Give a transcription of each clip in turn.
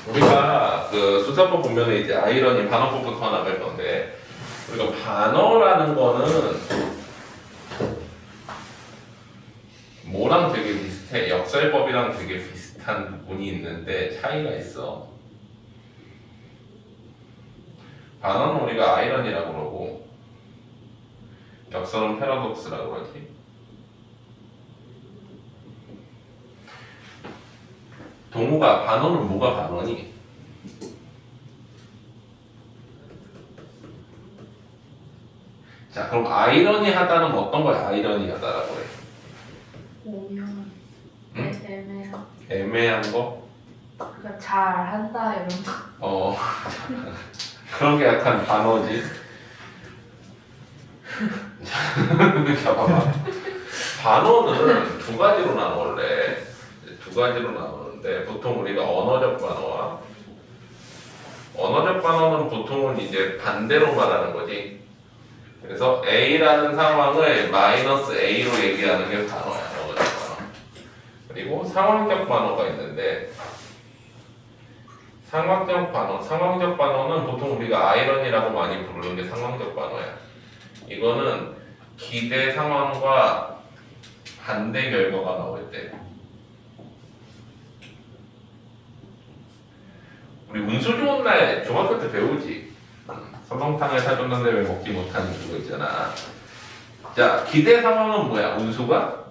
우리가 그 수사법 보면은 이제 아이러니 반어법부터 나갈 건데, 우리가 반어라는 거는 뭐랑 되게 비슷해? 역설법이랑 되게 비슷한 부분이 있는데 차이가 있어. 반어는 우리가 아이러니라고 그러고 역설은 패러독스라고 그러지. 동우가 반어는 뭐가 반어니? 자, 그럼 아이러니하다는 어떤 걸 아이러니하다라고 해? 오면 응? 애매한. 애매한 거? 그러니까 잘한다 이런 거. 그런 게 약간 반어지. 자, 봐봐. 반어는 두 가지로 나눠 원래. 두 가지로 나누는데 보통 우리가 언어적 반어와 언어적 반어는 보통은 이제 반대로 말하는 거지. 그래서 A라는 상황을 마이너스 A로 얘기하는 게 반어야, 언어적 반어. 그리고 상황적 반어가 있는데 상황적 반어는 보통 우리가 아이러니라고 많이 부르는 게 상황적 반어야. 이거는 기대 상황과 반대 결과가 나올 때. 우리 운수 좋은 날 중학교 때 배우지. 설렁탕을 사줬는데 왜 먹지 못하는 그거 있잖아. 자, 기대 상황은 뭐야? 운수가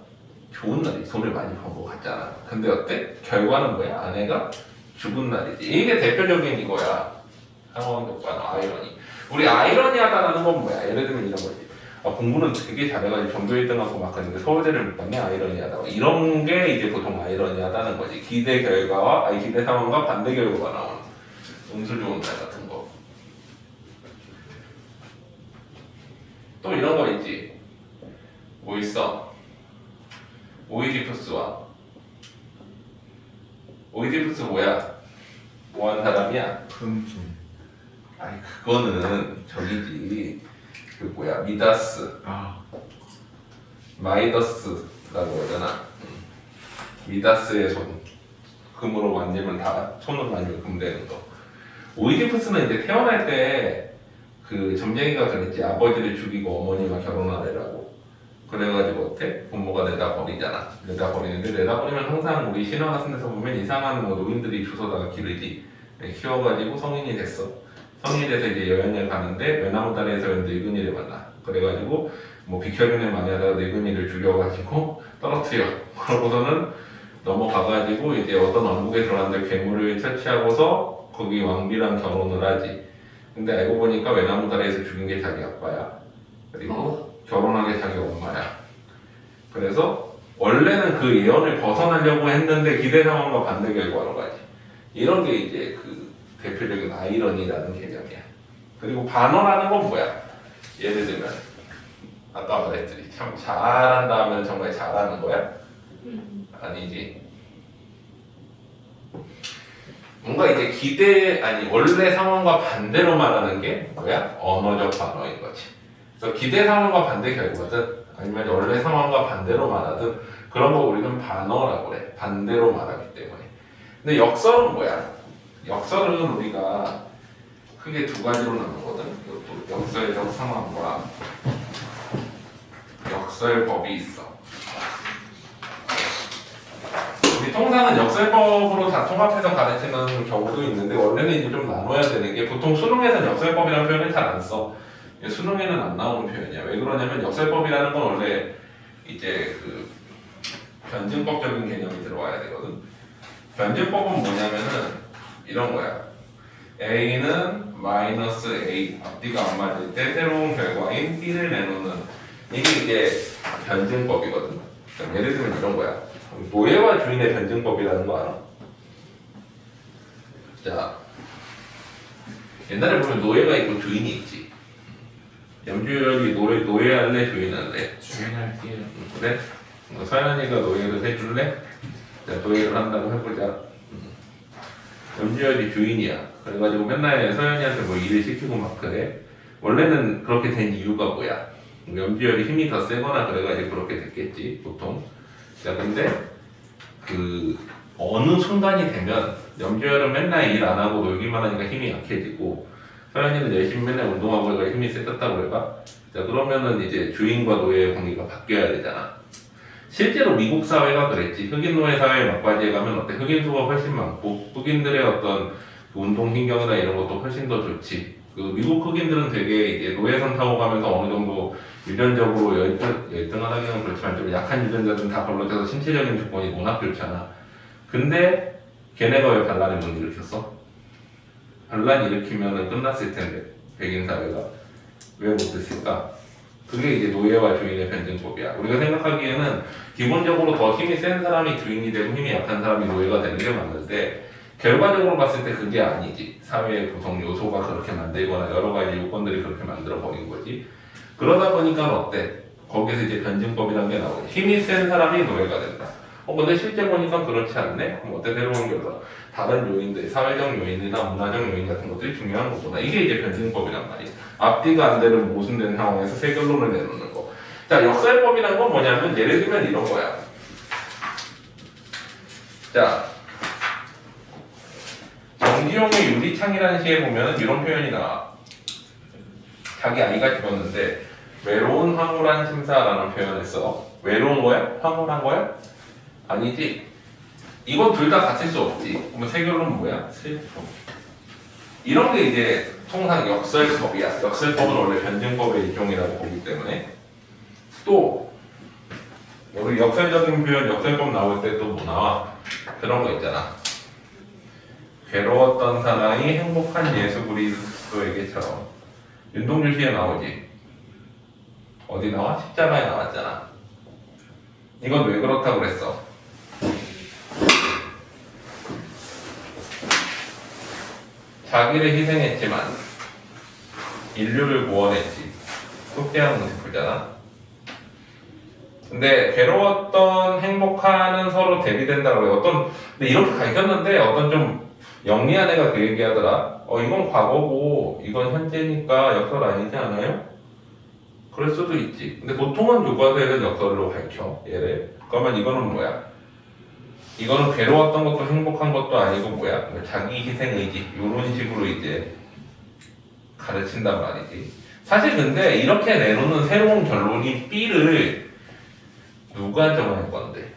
좋은 날이 돈을 많이 번 것 같잖아. 근데 어때? 결과는 뭐야? 아내가 죽은 날이지. 이게 대표적인 이거야. 상황적 반어, 아이러니. 우리 아이러니하다라는 건 뭐야? 예를 들면 이런 거지. 공부는 되게 잘해가지고 전교 1등하고 막 했는데 서울대를 못 갔네, 아이러니하다. 이런 게 이제 보통 아이러니하다는 거지. 기대 결과와 기대 상황과 반대 결과가 나오는 운수 좋은 날 같은 거. 또 이런 거 있지. 뭐 있어? 오이디푸스와 오이디푸스 뭐야? 뭐하는 사람이야? 금품. 아니 그거는 저기지. 그 뭐야? 미다스, 마이더스라고 하잖아. 미다스의 손. 금으로 만지면 다 손으로 만지면 금 되는 거. 오이디푸스는 이제 태어날 때 그 점쟁이가 그랬지. 아버지를 죽이고 어머니와 결혼하래라고. 그래가지고 어때? 부모가 내다 버리잖아. 내다 버리는데 내다 버리면 항상 우리 신화 같은 데서 보면 이상한 뭐 노인들이 주워다가 기르지. 키워가지고 성인이 됐어. 성인이 돼서 이제 여행을 가는데 외나무 다리에서 늙은이를 만나. 그래가지고 뭐 비켜주네 많이 하다가 늙은이를 죽여가지고 떨어뜨려. 그러고서는 넘어가가지고 이제 어떤 왕국에 들어갔는데 괴물을 처치하고서 거기 왕비랑 결혼을 하지. 근데 알고 보니까 외나무 다리에서 죽인 게 자기 아빠야. 그리고 결혼한 게 자기 엄마야. 그래서 원래는 그 예언을 벗어나려고 했는데 기대 상황과 반대 결과로 가지. 이런 게 이제 그 대표적인 아이러니라는 개념이야. 그리고 반어라는 건 뭐야? 예를 들면 아까 말했더니 참 잘한다 하면 정말 잘하는 거야? 아니지. 뭔가 이제 원래 상황과 반대로 말하는 게 뭐야? 언어적 반어인 거지. 그래서 기대 상황과 반대 결과든 아니면 원래 상황과 반대로 말하든 그런 거 우리는 반어라고 해. 반대로 말하기 때문에. 근데 역설은 뭐야? 역설은 우리가 크게 두 가지로 나누거든. 이것도 역설적 상황과 역설법이 있어. 우리 통상은 역설법으로 다 통합해서 가르치는 경우도 있는데 원래는 이제 좀 나눠야 되는 게 보통 수능에서는 역설법이라는 표현을 잘 안 써. 수능에는 안 나오는 표현이야. 왜 그러냐면 역설법이라는 건 원래 이제 그 변증법적인 개념이 들어와야 되거든. 변증법은 뭐냐면은 이런 거야. A는 마이너스 A 앞뒤가 안 맞을 때 새로운 결과인 B를 내놓는 이게 이제 변증법이거든. 예를 들면 이런 거야. 노예와 주인의 변증법이라는 거 알아? 자, 옛날에 보면 노예가 있고 주인이 있지. 염주열이 노예할래 주인할래? 주인할게요. 그래? 서연이가 노예를 해줄래? 자, 노예를 한다고 해보자. 염주열이 주인이야. 그래가지고 맨날 서연이한테 뭐 일을 시키고 막 그래. 원래는 그렇게 된 이유가 뭐야? 염주열이 힘이 더 세거나 그래가지고 그렇게 됐겠지 보통. 자, 근데 그 어느 순간이 되면 염주열은 맨날 일 안 하고 놀기만 하니까 힘이 약해지고 서현이는 열심히 맨날 운동하고 해가 힘이 세졌다고 해봐. 자 그러면은 이제 주인과 노예의 관계가 바뀌어야 되잖아. 실제로 미국 사회가 그랬지. 흑인 노예 사회에 막바지에 가면 어때? 흑인 수가 훨씬 많고 흑인들의 어떤 그 운동 신경이나 이런 것도 훨씬 더 좋지. 그 미국 흑인들은 되게 이제 노예선 타고 가면서 어느 정도 유전적으로 열등하다기는 그렇지만 좀 약한 유전자들은 다 걸러져서 신체적인 조건이 워낙 좋잖아. 근데 걔네가 왜 반란을 못 일으켰어? 반란 일으키면은 끝났을 텐데 백인 사회가 왜 못했을까? 그게 이제 노예와 주인의 변증법이야. 우리가 생각하기에는 기본적으로 더 힘이 센 사람이 주인이 되고 힘이 약한 사람이 노예가 되는 게 맞는데 결과적으로 봤을 때 그게 아니지. 사회의 구성 요소가 그렇게 만들거나 여러 가지 요건들이 그렇게 만들어 버린 거지. 그러다 보니까 어때? 거기서 이제 변증법이라는 게 나오지. 힘이 센 사람이 노예가 된다. 근데 실제 보니까 그렇지 않네? 그럼 어때? 새로운 결과. 다른 요인들, 사회적 요인이나 문화적 요인 같은 것들이 중요한 거구나. 이게 이제 변증법이란 말이야. 앞뒤가 안 되는 모순된 상황에서 세 결론을 내놓는 거. 자, 역설법이란 건 뭐냐면 예를 들면 이런 거야. 자, 정기용의 유리창이라는 시에 보면 이런 표현이 나와. 자기 아이가 죽었는데 외로운 황홀한 심사라는 표현을 써. 외로운 거야? 황홀한 거야? 아니지. 이건 둘 다 같을 수 없지. 그러면 세 결론은 뭐야? 슬픔. 이런 게 이제 통상 역설법이야. 역설법은 원래 변증법의 일종이라고 보기 때문에. 또 우리 역설적인 표현, 역설법 나올 때 또 뭐 나와? 그런 거 있잖아. 괴로웠던 사나이 행복한 예수 그리스도에게처럼. 윤동주 시에 나오지. 어디 나와? 십자가에 나왔잖아. 이건 왜 그렇다고 그랬어? 자기를 희생했지만 인류를 구원했지. 속죄하는 모습이잖아. 근데 괴로웠던 행복하는 서로 대비된다고 해요. 근데 이렇게 가르쳤는데 어떤 좀 영리한 애가 그 얘기하더라. 이건 과거고 이건 현재니까 역설 아니지 않아요? 그럴 수도 있지. 근데 보통은 교과서에는 역설로 밝혀. 얘를. 그러면 이거는 뭐야? 이거는 괴로웠던 것도 행복한 것도 아니고 뭐야? 자기 희생 의지. 이런 식으로 이제 가르친단 말이지. 사실 근데 이렇게 내놓는 새로운 결론이 B를 누가 정할 건데?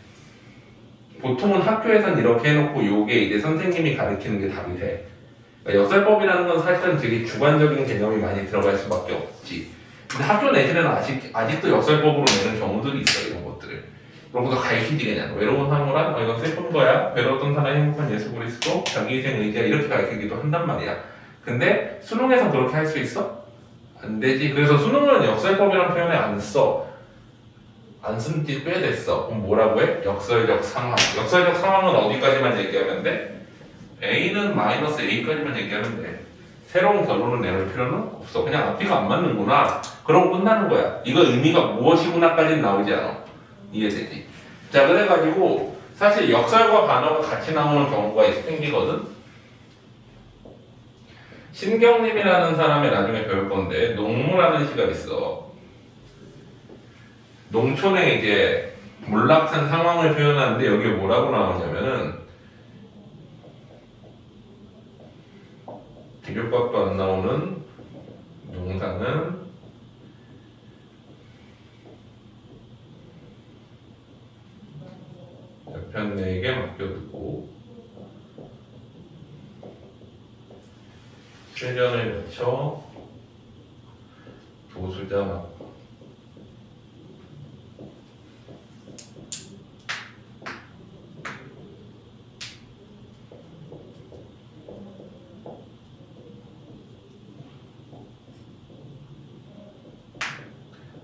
보통은 학교에선 이렇게 해놓고 요게 이제 선생님이 가르치는 게 답이 돼. 그러니까 역설법이라는 건 사실은 되게 주관적인 개념이 많이 들어갈 수밖에 없지. 근데 학교 내신에는 아직도 역설법으로 내는 경우들이 있어, 이런 것들을. 그러고서 가르치지 그냥. 외로운 황홀한? 이건 슬픈 거야. 괴로웠던 사람이 행복한 예수 그리스도, 자기 희생 의지야. 이렇게 가르치기도 한단 말이야. 근데 수능에서 그렇게 할 수 있어? 안 되지. 그래서 수능은 역설법이라는 표현을 안 써. 안 쓴 지 꽤 됐어. 그럼 뭐라고 해? 역설적 상황. 역설적 상황은 어디까지만 얘기하면 돼? A는 마이너스 A까지만 얘기하면 돼. 새로운 결론을 내놓을 필요는 없어. 그냥 앞뒤가 안 맞는구나. 그럼 끝나는 거야. 이거 의미가 무엇이구나까지는 나오지 않아. 이해되지? 자, 그래가지고 사실 역설과 반어가 같이 나오는 경우가 생기거든? 신경림이라는 사람이 나중에 배울 건데 농무라는 시가 있어. 농촌에 이제 몰락한 상황을 표현하는데 여기에 뭐라고 나오냐면은 기교값도 안 나오는 농사는 편내에게 맡겨두고 실전을 거쳐 도수자 맡고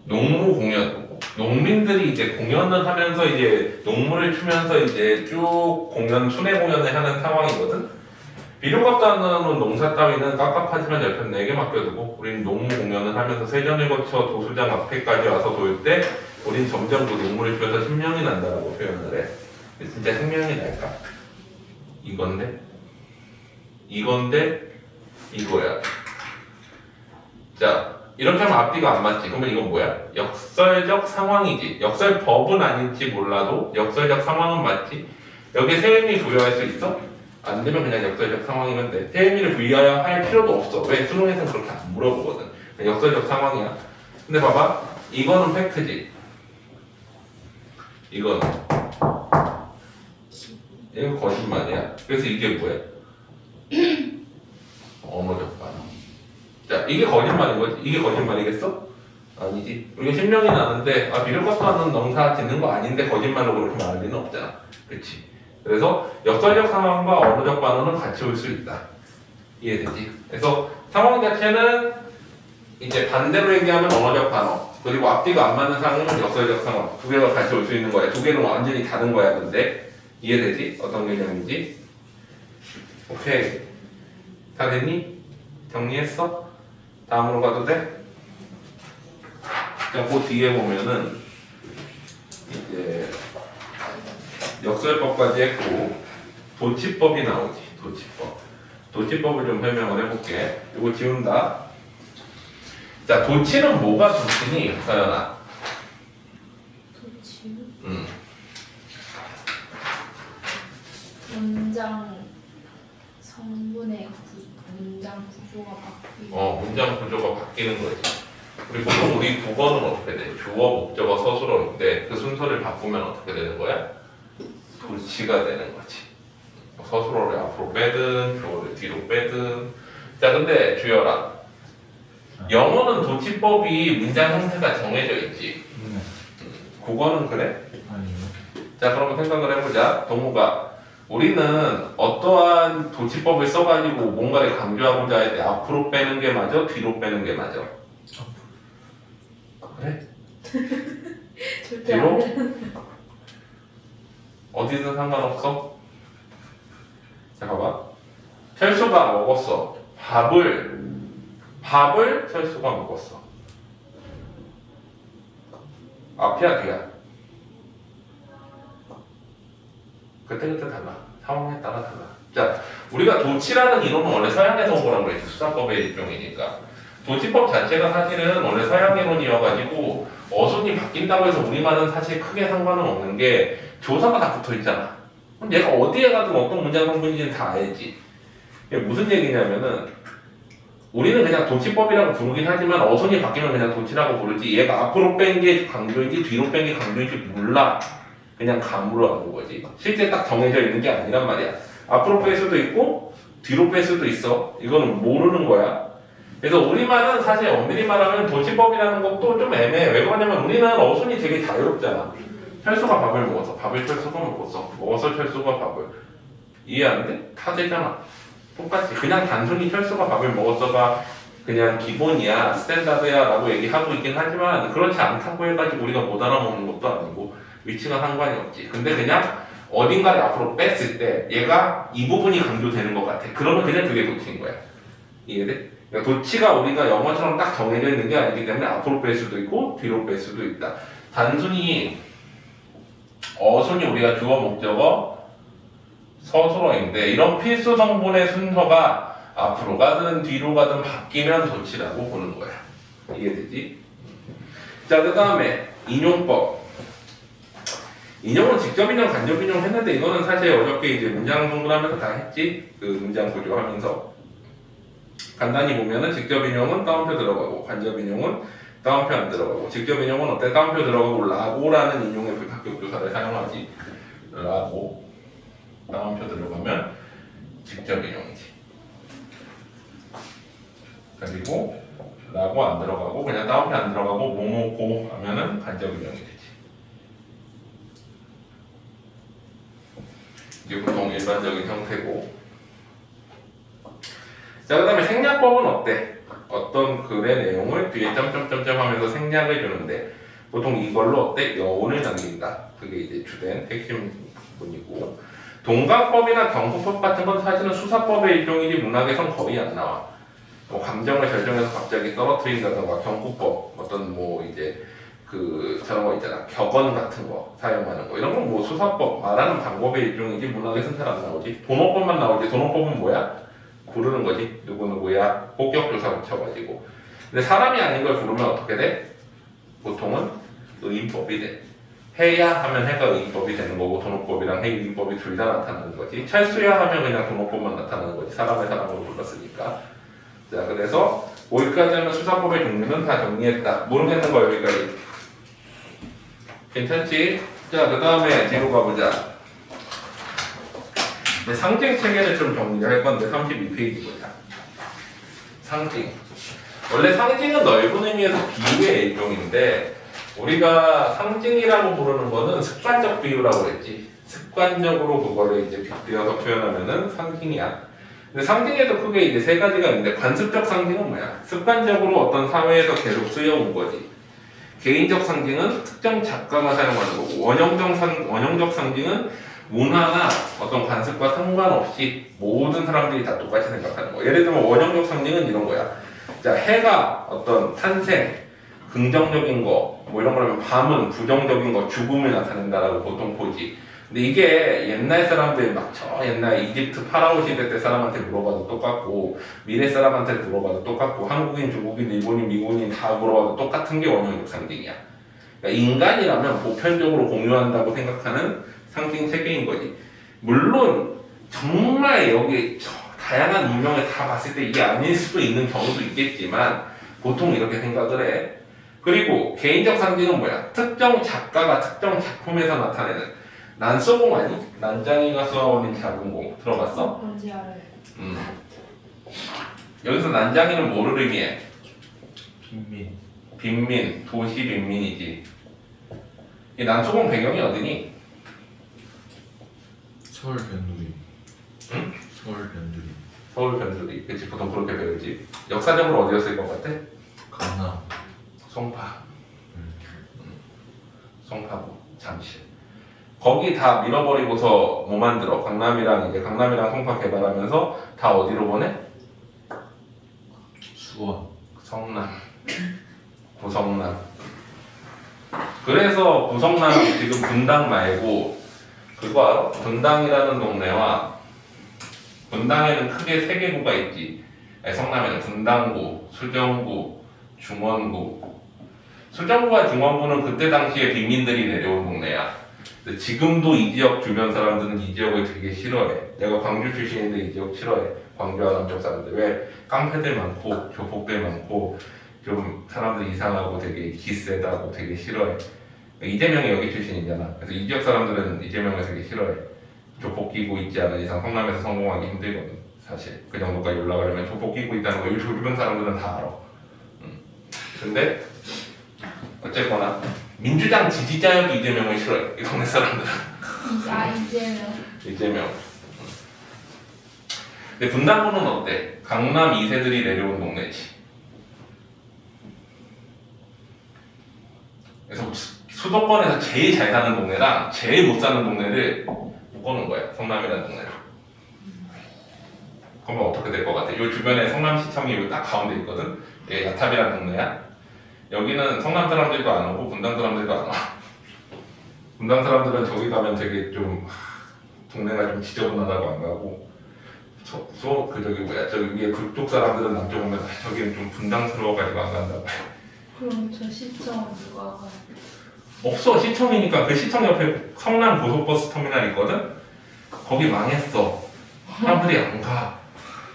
농무 공연. 농민들이 이제 공연을 하면서 이제 농무를 추면서 이제 쭉 순회 공연을 하는 상황이거든. 비료값도 안 나오는 농사 따위는 깝깝하지만 옆에 내게 맡겨두고 우린 농무 공연을 하면서 세전을 거쳐 도수장 앞에까지 와서 돌 때 우린 점점 그 농무를 추면서 신명이 난다라고 표현을 해. 진짜 생명이 날까? 이건데 이거야. 자, 이렇게 하면 앞뒤가 안 맞지. 그러면 이건 뭐야? 역설적 상황이지. 역설법은 아닐지 몰라도 역설적 상황은 맞지. 여기에 세 의미 부여할 수 있어? 안 되면 그냥 역설적 상황이면 돼. 태음이를 부여해야 할 필요도 없어. 왜? 수능에서는 그렇게 안 물어보거든. 그냥 역설적 상황이야. 근데 봐봐. 이거는 팩트지. 이거는 이거 거짓말이야. 그래서 이게 뭐야? 언어적 반응. 자, 이게 거짓말인 거지. 이게 거짓말이겠어? 아니지. 우리가 신명이 나는데 비를 것도 하는 농사 짓는 거 아닌데 거짓말로 그렇게 말할 리는 없잖아. 그렇지. 그래서 역설적 상황과 언어적 반응은 같이 올 수 있다. 이해되지? 그래서 상황 자체는 이제 반대로 얘기하면 언어적 반응, 그리고 앞뒤가 안 맞는 상황은 역설적 상황. 두 개가 같이 올 수 있는 거야. 두 개는 완전히 다른 거야. 근데 이해되지? 어떤 개념인지? 오케이. 다 됐니? 정리했어? 다음으로 가도 돼? 자, 그 뒤에 보면은 이제 역설법까지 했고 도치법이 나오지. 도치법. 도치법을 좀 설명을 해볼게. 이거 지운다. 자, 도치는 뭐가 도치니, 서연아? 도치. 문장 성분의 문장 구조가 바뀌고. 문장 구조가 바뀌는 거지. 우리 보통 우리 국어는 어떻게 돼? 주어, 목적어, 서술어인데 그 순서를 바꾸면 어떻게 되는 거야? 도치가 되는 거지. 서술어를 앞으로 빼든 주어를 뒤로 빼든. 자, 근데 주열아, 영어는 도치법이 문장 형태가 정해져 있지. 국어는 그래? 아니요. 자, 그러면 생각을 해보자. 동우가 우리는 어떠한 도치법을 써가지고 뭔가를 강조하고자 할 때 앞으로 빼는 게 맞아? 뒤로 빼는 게 맞아? 그래? 절대 뒤로? 안 돼. 어디든 상관없어? 자, 봐봐. 철수가 먹었어. 밥을 철수가 먹었어. 앞이야, 뒤야? 그때그때 달라. 상황에 따라 달라. 자, 우리가 도치라는 이론은 원래 서양에서 온 거라고 그랬지. 수사법의 일종이니까. 도치법 자체가 사실은 원래 서양 이론이어가지고 어순이 바뀐다고 해서 우리말은 사실 크게 상관은 없는 게 조사가 다 붙어 있잖아. 그럼 얘가 어디에 가든 어떤 문장 성분인지는 다 알지. 이게 무슨 얘기냐면은 우리는 그냥 도치법이라고 부르긴 하지만 어순이 바뀌면 그냥 도치라고 부르지 얘가 앞으로 뺀 게 강조인지 뒤로 뺀 게 강조인지 몰라. 그냥 감으로 하는 거지. 실제 딱 정해져 있는 게 아니란 말이야. 앞으로 뺄 수도 있고 뒤로 뺄 수도 있어. 이거는 모르는 거야. 그래서 우리말은 사실 엄밀히 말하면 도치법이라는 것도 좀 애매해. 왜 그러냐면 우리는 어순이 되게 자유롭잖아. 철수가 밥을 먹었어. 밥을 철수가 먹었어. 먹어서 철수가 밥을. 이해 안 돼? 다 되잖아. 똑같이. 그냥 단순히 철수가 밥을 먹었어가 그냥 기본이야. 스탠다드야 라고 얘기하고 있긴 하지만 그렇지 않다고 해가지고 우리가 못 알아먹는 것도 아니고 위치가 상관이 없지. 근데 그냥 어딘가를 앞으로 뺐을 때 얘가 이 부분이 강조되는 것 같아. 그러면 그냥 그게 도치인 거야. 이해돼? 그러니까 도치가 우리가 영어처럼 딱 정해져 있는 게 아니기 때문에 앞으로 뺄 수도 있고 뒤로 뺄 수도 있다. 단순히 어순이 우리가 주어, 목적어, 서술어인데 이런 필수 성분의 순서가 앞으로 가든 뒤로 가든 바뀌면 도치라고 보는 거야. 이해되지? 자, 그 다음에 인용법. 인용은 직접 인용, 간접 인용 했는데 이거는 사실 어저께 이제 문장 공부하면서 다 했지. 그 문장 구조하면서 간단히 보면은 직접 인용은 따옴표 들어가고 간접 인용은 따옴표 안 들어가고. 직접 인용은 어때? 따옴표 들어가고 라고라는 인용의 불합격 조사를 사용하지. 라고 따옴표 들어가면 직접 인용이지. 그리고 라고 안 들어가고 그냥 따옴표 안 들어가고 뭐뭐고 하면은 간접 인용이 되지. 이게 보통 일반적인 형태고. 자, 그 다음에 생략법은 어때? 어떤 글의 내용을 뒤에 점점점점 하면서 생략을 주는데 보통 이걸로 어때? 여운을 남긴다. 그게 이제 주된 핵심 부분이고. 동강법이나 경구법 같은 건 사실은 수사법의 일종이지 문학에선 거의 안 나와. 뭐 감정을 결정해서 갑자기 떨어뜨린다던가 경구법 어떤 뭐 이제 그 저런 거 있잖아. 격언 같은 거 사용하는 거 이런 건 뭐 수사법 말하는 방법의 일종이지 문학에선 잘 안 나오지. 돈어법만 나오지. 돈어법은 뭐야? 부르는 거지. 누구누구야 본격조사 붙여가지고. 근데 사람이 아닌 걸 부르면 어떻게 돼? 보통은 의인법이 돼. 해야 하면 해가 의기법이 되는 거고 돈업법이랑 해의기법이 둘 다 나타나는 거지. 철수야 하면 그냥 돈업법만 나타나는 거지. 사람을 사람으로 불렀으니까. 자, 그래서 여기까지 하면 수사법의 종류는 다 정리했다. 모르겠는 거 여기까지. 괜찮지? 자, 그 다음에 뒤로 가보자. 네, 상징 체계를 좀 정리할 건데 32페이지 보자. 상징. 원래 상징은 넓은 의미에서 비유의 일종인데 우리가 상징이라고 부르는 거는 습관적 비유라고 그랬지. 습관적으로 그거를 이제 빗대어서 표현하면은 상징이야. 근데 상징에도 크게 이제 세 가지가 있는데 관습적 상징은 뭐야? 습관적으로 어떤 사회에서 계속 쓰여온 거지. 개인적 상징은 특정 작가가 사용하는 거고 원형적 상징은 문화나 어떤 관습과 상관없이 모든 사람들이 다 똑같이 생각하는 거. 예를 들면 원형적 상징은 이런 거야. 자, 해가 어떤 탄생, 긍정적인 거, 뭐 이런 거라면 밤은 부정적인 거, 죽음을 나타낸다라고 보통 보지. 근데 이게 옛날 사람들 막 저 옛날 이집트 파라오 시대 때 사람한테 물어봐도 똑같고 미래 사람한테 물어봐도 똑같고 한국인, 중국인, 일본인, 미국인 다 물어봐도 똑같은 게 원형적 상징이야. 그러니까 인간이라면 보편적으로 공유한다고 생각하는 상징 체계인 거지. 물론 정말 여기 다양한 문명을 다 봤을 때 이게 아닐 수도 있는 경우도 있겠지만 보통 이렇게 생각을 해. 그리고 개인적 상징은 뭐야? 특정 작가가 특정 작품에서 나타내는 난소공 아니? 난장이가 쏘아올린 작은 공 들어봤어? 뭔지 알아요. 여기서 난장이는 뭐를 의미해? 빈민. 빈민, 도시 빈민이지. 이 난소공 배경이 어디니? 서울 변두리. 응? 서울 변두리. 서울 변두리. 그치, 보통 그렇게 배우지. 역사적으로 어디였을 것 같아? 강남. 송파. 송파구, 잠실. 거기 다 밀어버리고서 뭐 만들어? 강남이랑 송파 개발하면서 다 어디로 보내? 수원. 성남. 구성남. 그래서 구성남이 지금 분당 말고 그거 알아? 분당이라는 동네와 분당에는 크게 세 개 구가 있지. 아니, 성남에는 분당구, 수정구, 중원구. 수정구와 중원구는 그때 당시에 빈민들이 내려온 동네야. 근데 지금도 이 지역 주변 사람들은 이 지역을 되게 싫어해. 내가 광주 출신인데 이 지역 싫어해. 광주와 남쪽 사람들. 왜? 깡패들 많고 조폭들 많고 좀 사람들 이상하고 되게 기세다고 되게 싫어해. 이재명이 여기 출신이잖아. 그래서 이 지역 사람들은 이재명을 되게 싫어해. 조폭 끼고 있지 않은 이상 성남에서 성공하기 힘들거든. 사실 그 정도까지 올라가려면 조폭 끼고 있다는 걸 주변 사람들은 다 알아. 근데 어쨌거나 민주당 지지자여도 이재명을 싫어해. 이 동네 사람들은. 이재명. 근데 분당구는 어때? 강남 2세들이 내려온 동네지. 그래서 수도권에서 제일 잘 사는 동네랑 제일 못 사는 동네를 묶어놓은 거야. 성남이라는 동네를. 그러면 어떻게 될 것 같아? 이 주변에 성남시청이 여기 딱 가운데 있거든. 이게 야탑이라는 동네야. 여기는 성남 사람들도 안 오고 분당 사람들도 안 와. 분당 사람들은 저기 가면 되게 좀 동네가 좀 지저분하다고 안 가고 저기 위에 북쪽 사람들은 남쪽 오면 저기는 좀 분당스러워가지고 안 간다고. 그럼 저 시청 누가 가요? 없어. 시청이니까 그 시청 옆에 성남 고속버스 터미널 있거든. 거기 망했어. 사람들이 안 가.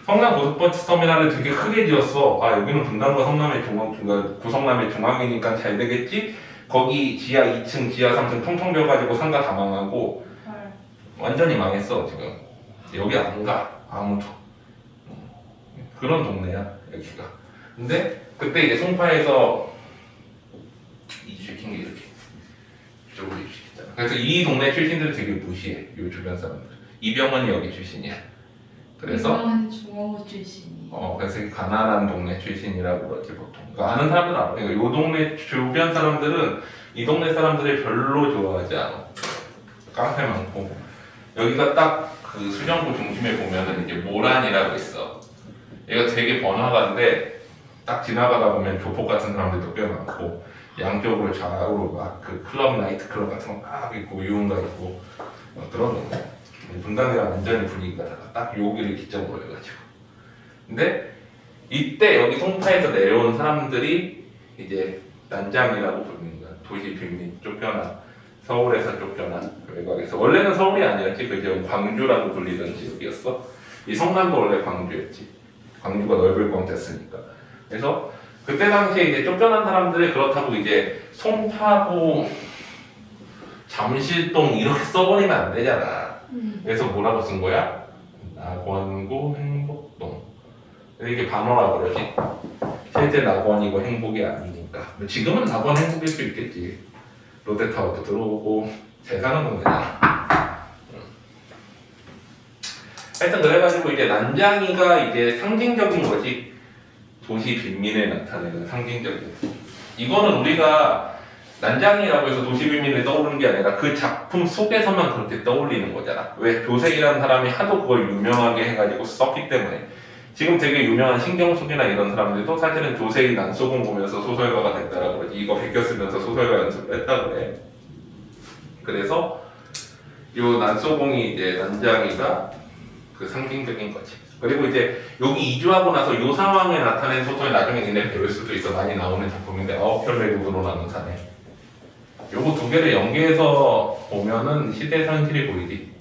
성남 고속버스 터미널을 되게 크게 지었어. 아, 여기는 분당과 성남의 구성남의 중앙이니까 잘 되겠지? 거기 지하 2층, 지하 3층 통통 비어가지고 상가 다 망하고 완전히 망했어 지금. 여기 안 가. 아무도. 그런 동네야 여기가. 근데 그때 이제 송파에서 이주시킨 게 이렇게 이쪽으로 이주시켰잖아. 그래서 이 동네 출신들 되게 무시해. 요 주변 사람들. 이병헌이 여기 출신이야. 그래서 이병헌이 중원구 출신이. 그래서 가난한 동네 출신이라고 그러지 보통. 그러니까 아는 사람들은 알아. 그러니까 요 동네 주변 사람들은 이 동네 사람들을 별로 좋아하지 않아. 깡패 많고. 여기가 딱 그 수정구 중심에 보면은 이제 모란이라고 있어. 얘가 되게 번화가인데 딱 지나가다 보면 조폭 같은 사람들도 꽤 많고 양쪽으로 좌우로 막 그 클럽 나이트 클럽 같은 거 막 있고 유흥가 있고 그런 동네. 분당이랑 완전히 분위기가 달라. 딱 여기를 기점으로 해가지고. 근데 이때 여기 송파에서 내려온 사람들이 이제 난장이라고 부르는 거야. 도시 빈민 쫓겨난 서울에서 쫓겨난 외곽에서 원래는 서울이 아니었지 그죠? 광주라고 불리던 지역이었어. 이 성남도 원래 광주였지. 광주가 넓을 꽝 됐으니까. 그래서 그때 당시에 이제 쫓겨난 사람들이 그렇다고 이제 송파구 잠실동 이렇게 써버리면 안 되잖아. 그래서 뭐라고 쓴 거야? 낙원구 행복동. 이게 반어라고 그러지. 실제 낙원이고 행복이 아니니까. 지금은 낙원 행복일 수 있겠지. 롯데타워도 들어오고 잘 사는 동네잖아. 하여튼 그래가지고 이제 난장이가 이제 상징적인 거지. 도시 빈민에 나타내는 상징적인. 이거는 우리가 난장이라고 해서 도시 빈민을 떠오르는 게 아니라 그 작품 속에서만 그렇게 떠올리는 거잖아. 왜? 조색이라는 사람이 하도 그걸 유명하게 해가지고 썼기 때문에. 지금 되게 유명한 신경숙이나 이런 사람들도 사실은 조세희 난소공 보면서 소설가가 됐다라고 그러지. 이거 베껴 쓰면서 소설가 연습을 했다 그래. 그래서 요 난소공이 이제 난장이가 그 상징적인 거지. 그리고 이제 여기 이주하고 나서 요 상황에 나타낸 소설 나중에 니네 배울 수도 있어. 많이 나오는 작품인데 아홉편례국으로 나눈 사내. 요거 두 개를 연계해서 보면은 시대 현실이 보이지.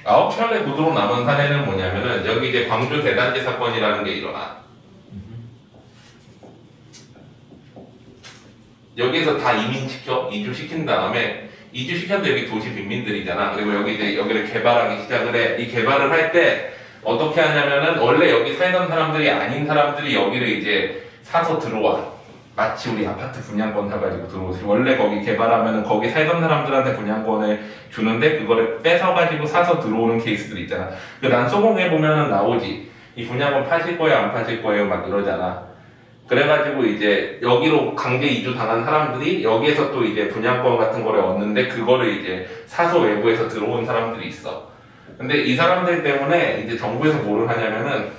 아홉편례 구도로 남은 사례는 뭐냐면은 여기 이제 광주 대단지 사건이라는 게 일어나. 여기에서 다 이민시켜 이주시킨 다음에 이주시켰는데 여기 도시 빈민들이잖아. 그리고 여기 이제 여기를 개발하기 시작을 해. 이 개발을 할 때 어떻게 하냐면은 원래 여기 살던 사람들이 아닌 사람들이 여기를 이제 사서 들어와. 마치 우리 아파트 분양권 사가지고 들어오지. 원래 거기 개발하면은 거기 살던 사람들한테 분양권을 주는데 그거를 뺏어가지고 사서 들어오는 케이스들 있잖아. 그 난소공에 보면은 나오지. 이 분양권 파실 거예요, 안 파실 거예요, 막 이러잖아. 그래가지고 이제 여기로 강제 이주 당한 사람들이 여기에서 또 이제 분양권 같은 거를 얻는데 그거를 이제 사서 외부에서 들어온 사람들이 있어. 근데 이 사람들 때문에 이제 정부에서 뭐를 하냐면은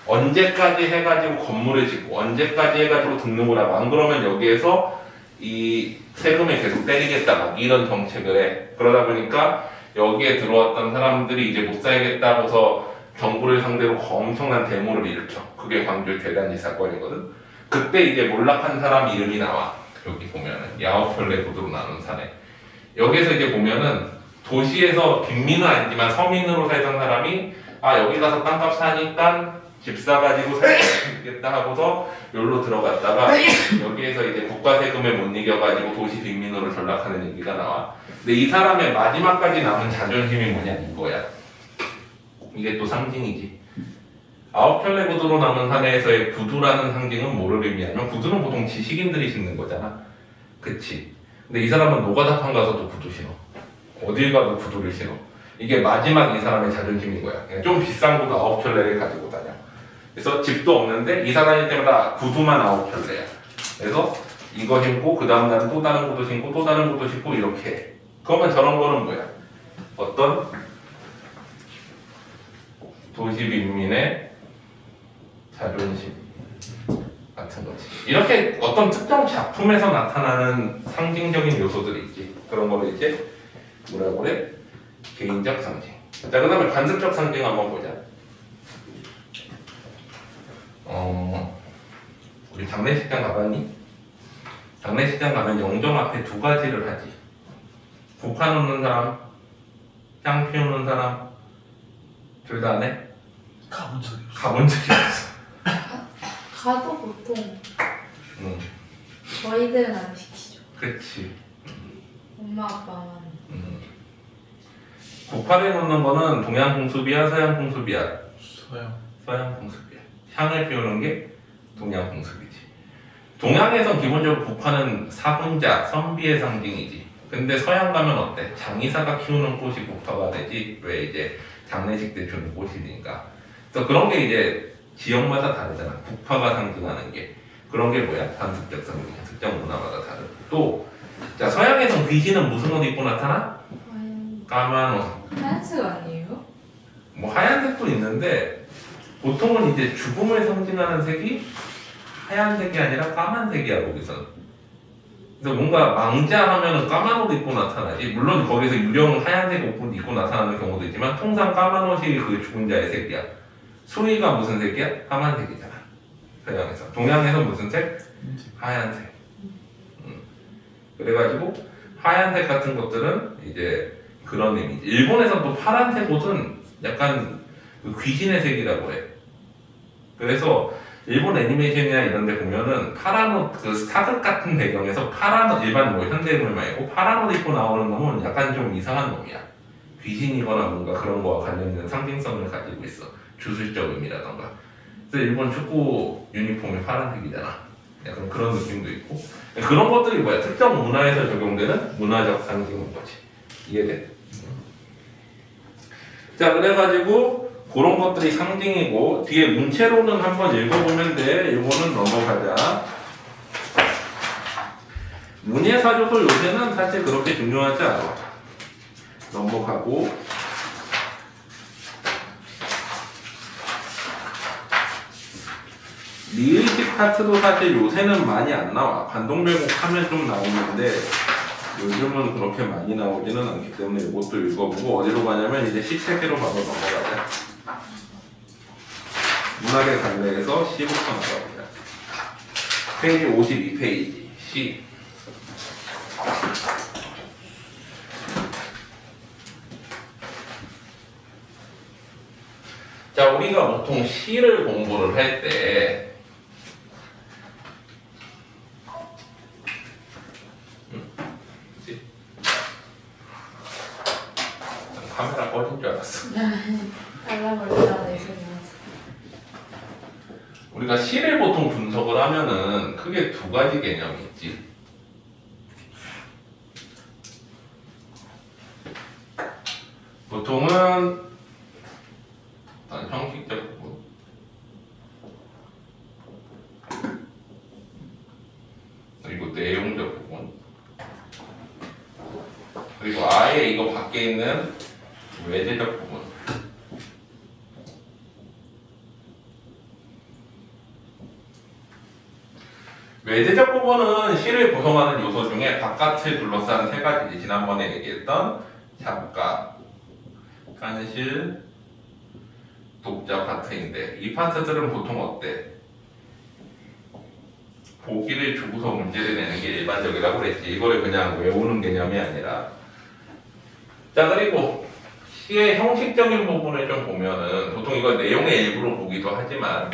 언제까지 해가지고 건물을 짓고 언제까지 해가지고 등록을 하고 안 그러면 여기에서 이 세금을 계속 때리겠다 막 이런 정책을 해. 그러다 보니까 여기에 들어왔던 사람들이 이제 못 살겠다고서 정부를 상대로 엄청난 데모를 일으켜. 그게 광주 대단지 사건이거든. 그때 이제 몰락한 사람 이름이 나와. 여기 보면은 야홉편례 구도로 나눈 사례. 여기서 이제 보면은 도시에서 빈민은 아니지만 서민으로 살던 사람이 아 여기 가서 땅값 사니까 집 사가지고 살겠다 하고서 여기로 들어갔다가 여기에서 이제 국가 세금에 못 이겨가지고 도시 빈민으로 전락하는 얘기가 나와. 근데 이 사람의 마지막까지 남은 자존심이 뭐냐 이거야. 이게 또 상징이지. 아홉편례 구도로 남은 사례에서의 구두라는 상징은 뭐를 의미하냐면 구두는 보통 지식인들이 신는 거잖아. 그치? 근데 이 사람은 노가다판 가서도 구두 신어. 어딜 가도 구두를 신어. 이게 마지막 이 사람의 자존심인 거야. 좀 비싼 구두 아홉편례를 가지고 다녀. 그래서 집도 없는데 이사 다닐 때마다 구두만 아홉편례야. 그래서 이거 신고 그 다음 날은 또 다른 구두 신고 또 다른 구두 신고 이렇게 해. 그러면 저런 거는 뭐야? 어떤 도시 빈민의 자존심 같은 거지. 이렇게 어떤 특정 작품에서 나타나는 상징적인 요소들이 있지. 그런 거를 이제 뭐라고 그래? 개인적 상징. 자, 그 다음에 관습적 상징 한번 보자. 우리 장례식장 가봤니? 장례식장 가면 영정 앞에 두 가지를 하지. 국화 놓는 사람, 향 피우는 사람, 둘 다 안 해? 가본 적이 없어. 가본 적이 없어. 가도 보통 응, 저희들은 안 시키죠. 그치. 엄마 아빠만. 국화를 놓는 거는 동양 풍습이야, 서양 풍습이야? 서양. 서양 풍습이야. 향을 피우는 게 동양 풍습이지. 동양에선 기본적으로 국화는 사군자, 선비의 상징이지. 근데 서양 가면 어때? 장의사가 키우는 꽃이 국화가 되지. 왜 이제 장례식 때 주는 꽃이니까. 그래서 그런 게 이제 지역마다 다르잖아. 국화가 상징하는 게. 그런 게 뭐야? 관습적 상징, 특정 문화마다 다르고. 또, 자, 서양에선 귀신은 무슨 옷 입고 나타나? 까만 옷. 하얀색 아니에요? 뭐 하얀색도 있는데 보통은 이제 죽음을 상징하는 색이 하얀색이 아니라 까만색이야 거기서는. 그래서 뭔가 망자하면은 까만 옷 입고 나타나지. 물론 거기서 유령 하얀색 옷 입고 나타나는 경우도 있지만 통상 까만 옷이 그 죽은 자의 색이야. 수의가 무슨 색이야? 까만색이잖아. 서양에서. 동양에서 무슨 색? 하얀색. 그래가지고 하얀색 같은 것들은 이제 그런 이미지. 일본에서도 파란색 옷은 약간 그 귀신의 색이라고 해. 그래서 일본 애니메이션이나 이런 데 보면은 파란 옷, 그 사극 같은 배경에서 파란 옷, 일반 뭐 현대물 말고 파란 옷 입고 나오는 놈은 약간 좀 이상한 놈이야. 귀신이거나 뭔가 그런 거와 관련된 상징성을 가지고 있어. 주술적 의미라던가. 그래서 일본 축구 유니폼이 파란색이잖아. 약간 그런 느낌도 있고. 그런 것들이 뭐야? 특정 문화에서 적용되는 문화적 상징인 거지. 이해돼? 자, 그래가지고 그런 것들이 상징이고, 뒤에 문체로는 한번 읽어보면 돼. 이거는 넘어가자. 문예사조도 요새는 사실 그렇게 중요하지 않아. 넘어가고. 리을식 파트도 사실 요새는 많이 안 나와. 관동별곡 하면 좀 나오는데 요즘은 그렇게 많이 나오지는 않기 때문에 이것도 읽어보고, 어디로 가냐면 이제 시체계로 바로 넘어가자. 문학의 갈래에서 시부터 나가보자. 페이지 52페이지 시. 자, 우리가 보통 시를 공부를 할 때 카메라 꺼진 줄 알았어. 알람 올라가는 소리 나왔어. 우리가 시를 보통 분석을 하면은 크게 두 가지 개념이 있지. 보통은 일단 형식적 부분, 그리고 내용적 부분, 그리고 아예 이거 밖에 있는 외재적 부분. 외재적 부분은 시를 구성하는 요소 중에 바깥을 둘러싼 세 가지지. 지난번에 얘기했던 작가, 간실, 독자 파트인데, 이 파트들은 보통 어때? 보기를 주고서 문제를 내는 게 일반적이라고 그랬지. 이거를 그냥 외우는 개념이 아니라. 자, 그리고 시의 형식적인 부분을 좀 보면은, 보통 이거 내용의 일부로 보기도 하지만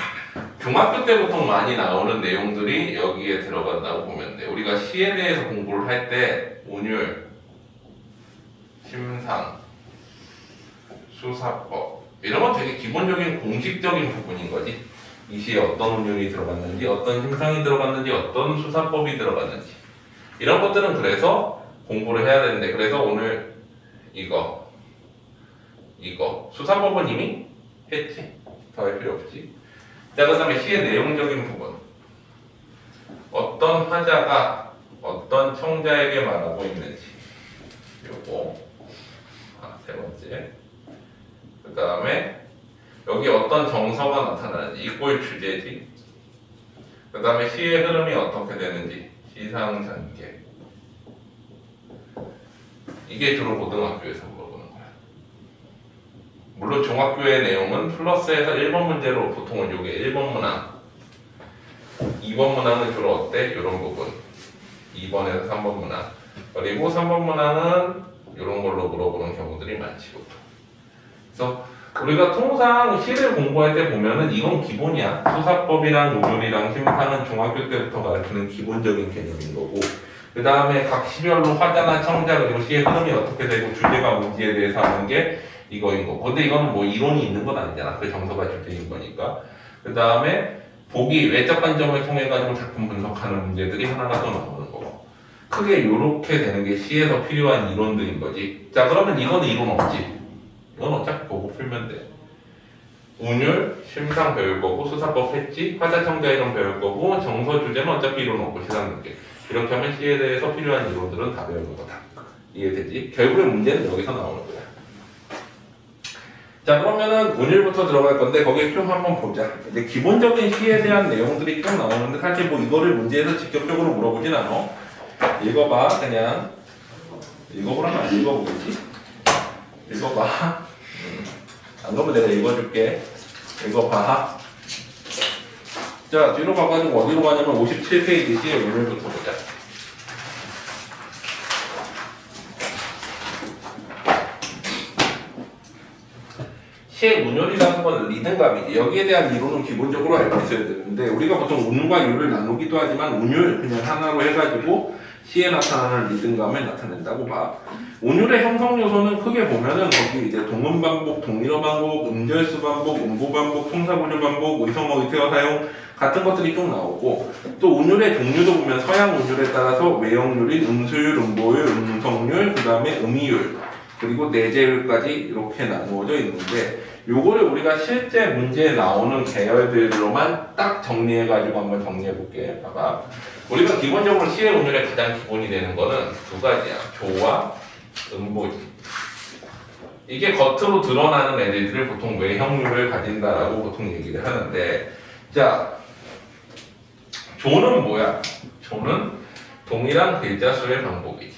중학교 때 보통 많이 나오는 내용들이 여기에 들어간다고 보면 돼. 우리가 시에 대해서 공부를 할 때 운율, 심상, 수사법 이런 건 되게 기본적인 공식적인 부분인 거지. 이 시에 어떤 운율이 들어갔는지, 어떤 심상이 들어갔는지, 어떤 수사법이 들어갔는지, 이런 것들은 그래서 공부를 해야 되는데, 그래서 오늘 이거 수사법은 이미 했지. 더 할 필요 없지. 자, 그 다음에 시의 내용적인 부분, 어떤 화자가 어떤 청자에게 말하고 있는지, 요거 세 번째. 그 다음에 여기 어떤 정서가 나타나는지, 이꼴 주제지. 그 다음에 시의 흐름이 어떻게 되는지, 시상 전개. 이게 주로 고등학교에서 물어보는 거야. 물론 중학교의 내용은 플러스해서 1번 문제로 보통은 이게 1번 문항, 2번 문항은 주로 어때? 이런 부분. 2번에서 3번 문항. 그리고 3번 문항은 이런 걸로 물어보는 경우들이 많지 보통. 그래서 우리가 통상 시를 공부할 때 보면은 이건 기본이야. 수사법이랑 운율이랑 심상은 중학교 때부터 가르치는 기본적인 개념인 거고, 그 다음에 각 시별로 화자나 청자 그리고 시의 흐름이 어떻게 되고 주제가 뭔지에 대해서 하는 게 이거인 거고. 근데 이거는 뭐 이론이 있는 건 아니잖아. 그 정서가 주제인 거니까. 그 다음에 보기, 외적 관점을 통해 가지고 작품 분석하는 문제들이 하나가 더 나오는 거고. 크게 요렇게 되는 게 시에서 필요한 이론들인 거지. 자, 그러면 이거는 이론 없지. 이건 어차피 보고 풀면 돼. 운율, 심상 배울 거고, 수사법 했지, 화자 청자 이론 배울 거고, 정서 주제는 어차피 이론 없고 시상 문제. 이렇게 하면 시에 대해서 필요한 이론들은 다 배우는 거다. 이해되지? 결국에 문제는 여기서 나오는 거야. 자, 그러면은 운율부터 들어갈 건데 거기에 좀 한번 보자. 이제 기본적인 시에 대한 내용들이 좀 나오는데 사실 뭐 이거를 문제에서 직접적으로 물어보진 않아. 읽어봐. 그냥 읽어보라면 안 읽어보겠지? 읽어봐. 안 그러면 내가 읽어줄게. 읽어봐. 자, 뒤로 가가지고 어디로 가냐면 57페이지 시의 운율부터 보자. 시의 운율이라는 건 리듬감이지. 여기에 대한 이론은 기본적으로 알고 있어야 되는데 우리가 보통 운과 율을 나누기도 하지만 운율 그냥 하나로 해가지고 시에 나타나는 리듬감을 나타낸다고 봐. 운율의 형성 요소는 크게 보면은 거기 이제 동음 반복, 동일어 반복, 음절수 반복, 음보 반복, 통사구조 반복, 의성어 의태어 사용 같은 것들이 쭉 나오고 또 운율의 종류도 보면 서양 운율에 따라서 외형률인 음수율, 음보율, 음성률, 그 다음에 음이율 그리고 내재율까지 이렇게 나누어져 있는데 요거를 우리가 실제 문제에 나오는 계열들로만 딱 정리해가지고 한번 정리해볼게. 봐봐. 우리가 기본적으로 시의 운율의 가장 기본이 되는 거는 두 가지야. 조와 음보지. 이게 겉으로 드러나는 애들을 보통 외형률을 가진다라고 보통 얘기를 하는데 자, 조는 뭐야? 조는 동일한 글자 수의 반복이지.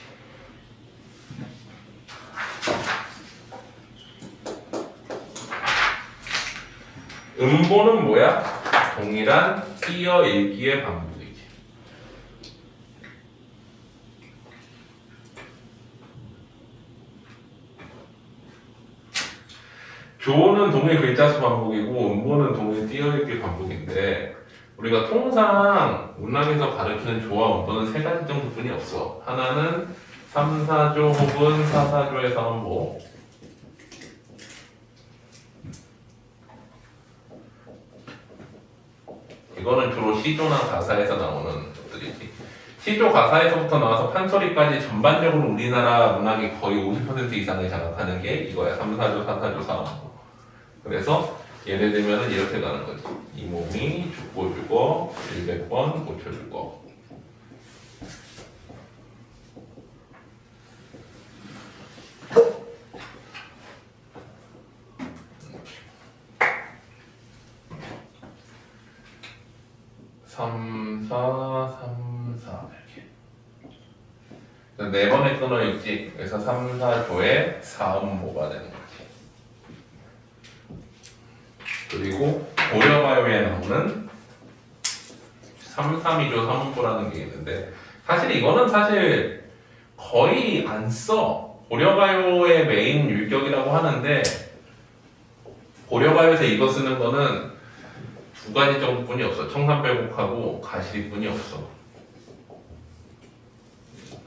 음보는 뭐야? 동일한 띄어 읽기의 반복이지. 조는 동일 글자 수 반복이고 음보는 동일 띄어 읽기 반복인데 우리가 통상 문학에서 가르치는 조와 음보는 세 가지 정도뿐이 없어. 하나는 3, 4조 혹은 4, 4조에서 음보. 이거는 주로 시조나 가사에서 나오는 것들이지. 시조 가사에서부터 나와서 판소리까지 전반적으로 우리나라 문학이 거의 50% 이상을 장악하는 게 이거야. 3, 4조, 4, 4조, 4, 5. 그래서 예를 들면은 이렇게 가는 거지. 이 몸이 죽고 죽어 100번 고쳐 죽어. 삼, 사, 삼, 사 이렇게. 네 번에 끊어 읽지. 그래서 3, 4조의 4음보가 되는 거지. 그리고 고려가요에 나오는 3, 3, 2조 3음보라는 게 있는데 사실 이거는 사실 거의 안 써. 고려가요의 메인 율격이라고 하는데 고려가요에서 이거 쓰는 거는 두 가지 정도뿐이 없어. 청산별곡하고 가시리뿐이 없어.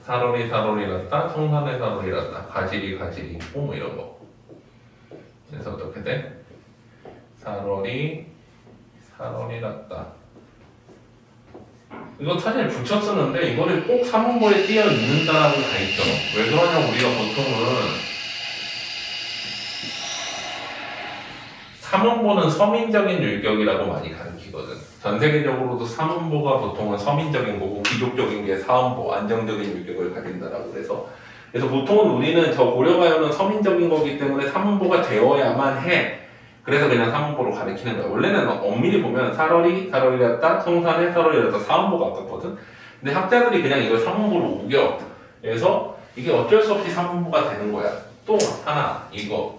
사로리 사로리랐다, 청산의 사로리랐다, 가지리 가지리 있고 뭐 이런 거. 그래서 어떻게 돼? 사로리 사로리랐다. 이거 사실 붙여 쓰는데 이거를 꼭 3음보에 띄어 있는다라고 다 있죠. 왜 그러냐면 우리가 보통은 3음보는 서민적인 율격이라고 많이 가르치거든. 전 세계적으로도 3음보가 보통은 서민적인 거고 귀족적인 게 4음보, 안정적인 율격을 가진다라고 그래서 보통은 우리는 저 고려가요는 서민적인 거기 때문에 3음보가 되어야만 해. 그래서 그냥 3음보로 가르치는 거야. 원래는 엄밀히 보면 사러리, 사러리였다, 청산에 사러리였다 4음보가 아깝거든. 근데 학자들이 그냥 이걸 3음보로 우겨. 그래서 이게 어쩔 수 없이 3음보가 되는 거야. 또 하나 이거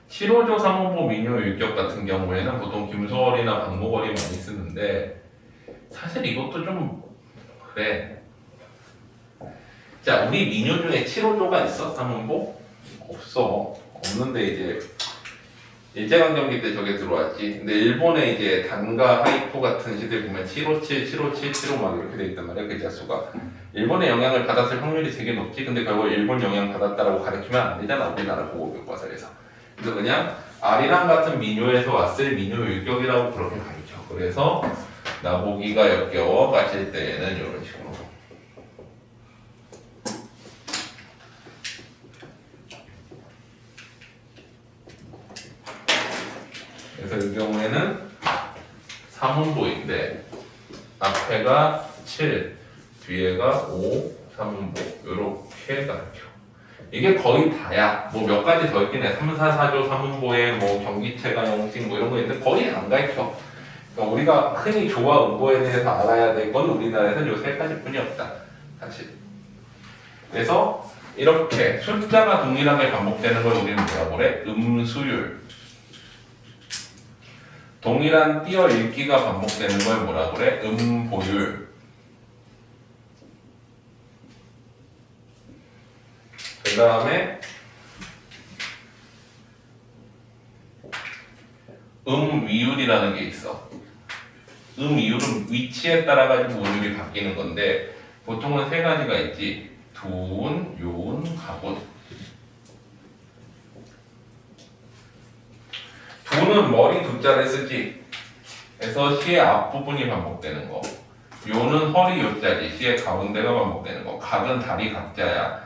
7호조 3음보 민요 율격 같은 경우에는 보통 김소월이나 박목월이 많이 쓰는데 사실 이것도 좀 그래. 자, 우리 민요 중에 7호조가 있어? 3음보? 없어. 없는데 이제 일제강점기 때 저게 들어왔지. 근데 일본의 이제 단가 하이포 같은 시대 보면 757, 757, 75 막 이렇게 돼 있단 말이야. 글자 수가. 일본의 영향을 받았을 확률이 되게 높지. 근데 결국 일본 영향 받았다라고 가르치면 안 되잖아. 우리나라 국어교과서에서. 그래서 그냥 아리랑 같은 민요에서 왔을 민요 율격이라고 그렇게 가르쳐. 그래서 나보기가 역겨워 가실 때에는 이런 식으로. 그래서 이 경우에는 3음보인데 앞에가 7, 뒤에가 5, 3음보 이렇게 가르쳐. 이게 거의 다야. 뭐 몇 가지 더 있긴 해. 3, 4, 4조 3음보에 뭐 경기체가 영식 뭐 이런 거 있는데 거의 안 가르쳐. 그러니까 우리가 흔히 조와 음보에 대해서 알아야 될 건 우리나라에서는 요 세 가지뿐이 없다. 사실. 그래서 이렇게 숫자가 동일하게 반복되는 걸 우리는 뭐라고 그래? 음수율. 동일한 띄어 읽기가 반복되는 걸 뭐라고 그래? 음보율. 그 다음에 위율이라는 게 있어. 위율은 위치에 따라 가지고 운율이 바뀌는 건데 보통은 세 가지가 있지. 두운, 요운, 가분. 두는 머리 두자를 쓰지. 그래서 시의 앞부분이 반복되는 거. 요는 허리 요자지. 시의 가운데가 반복되는 거. 각은 다리 각자야.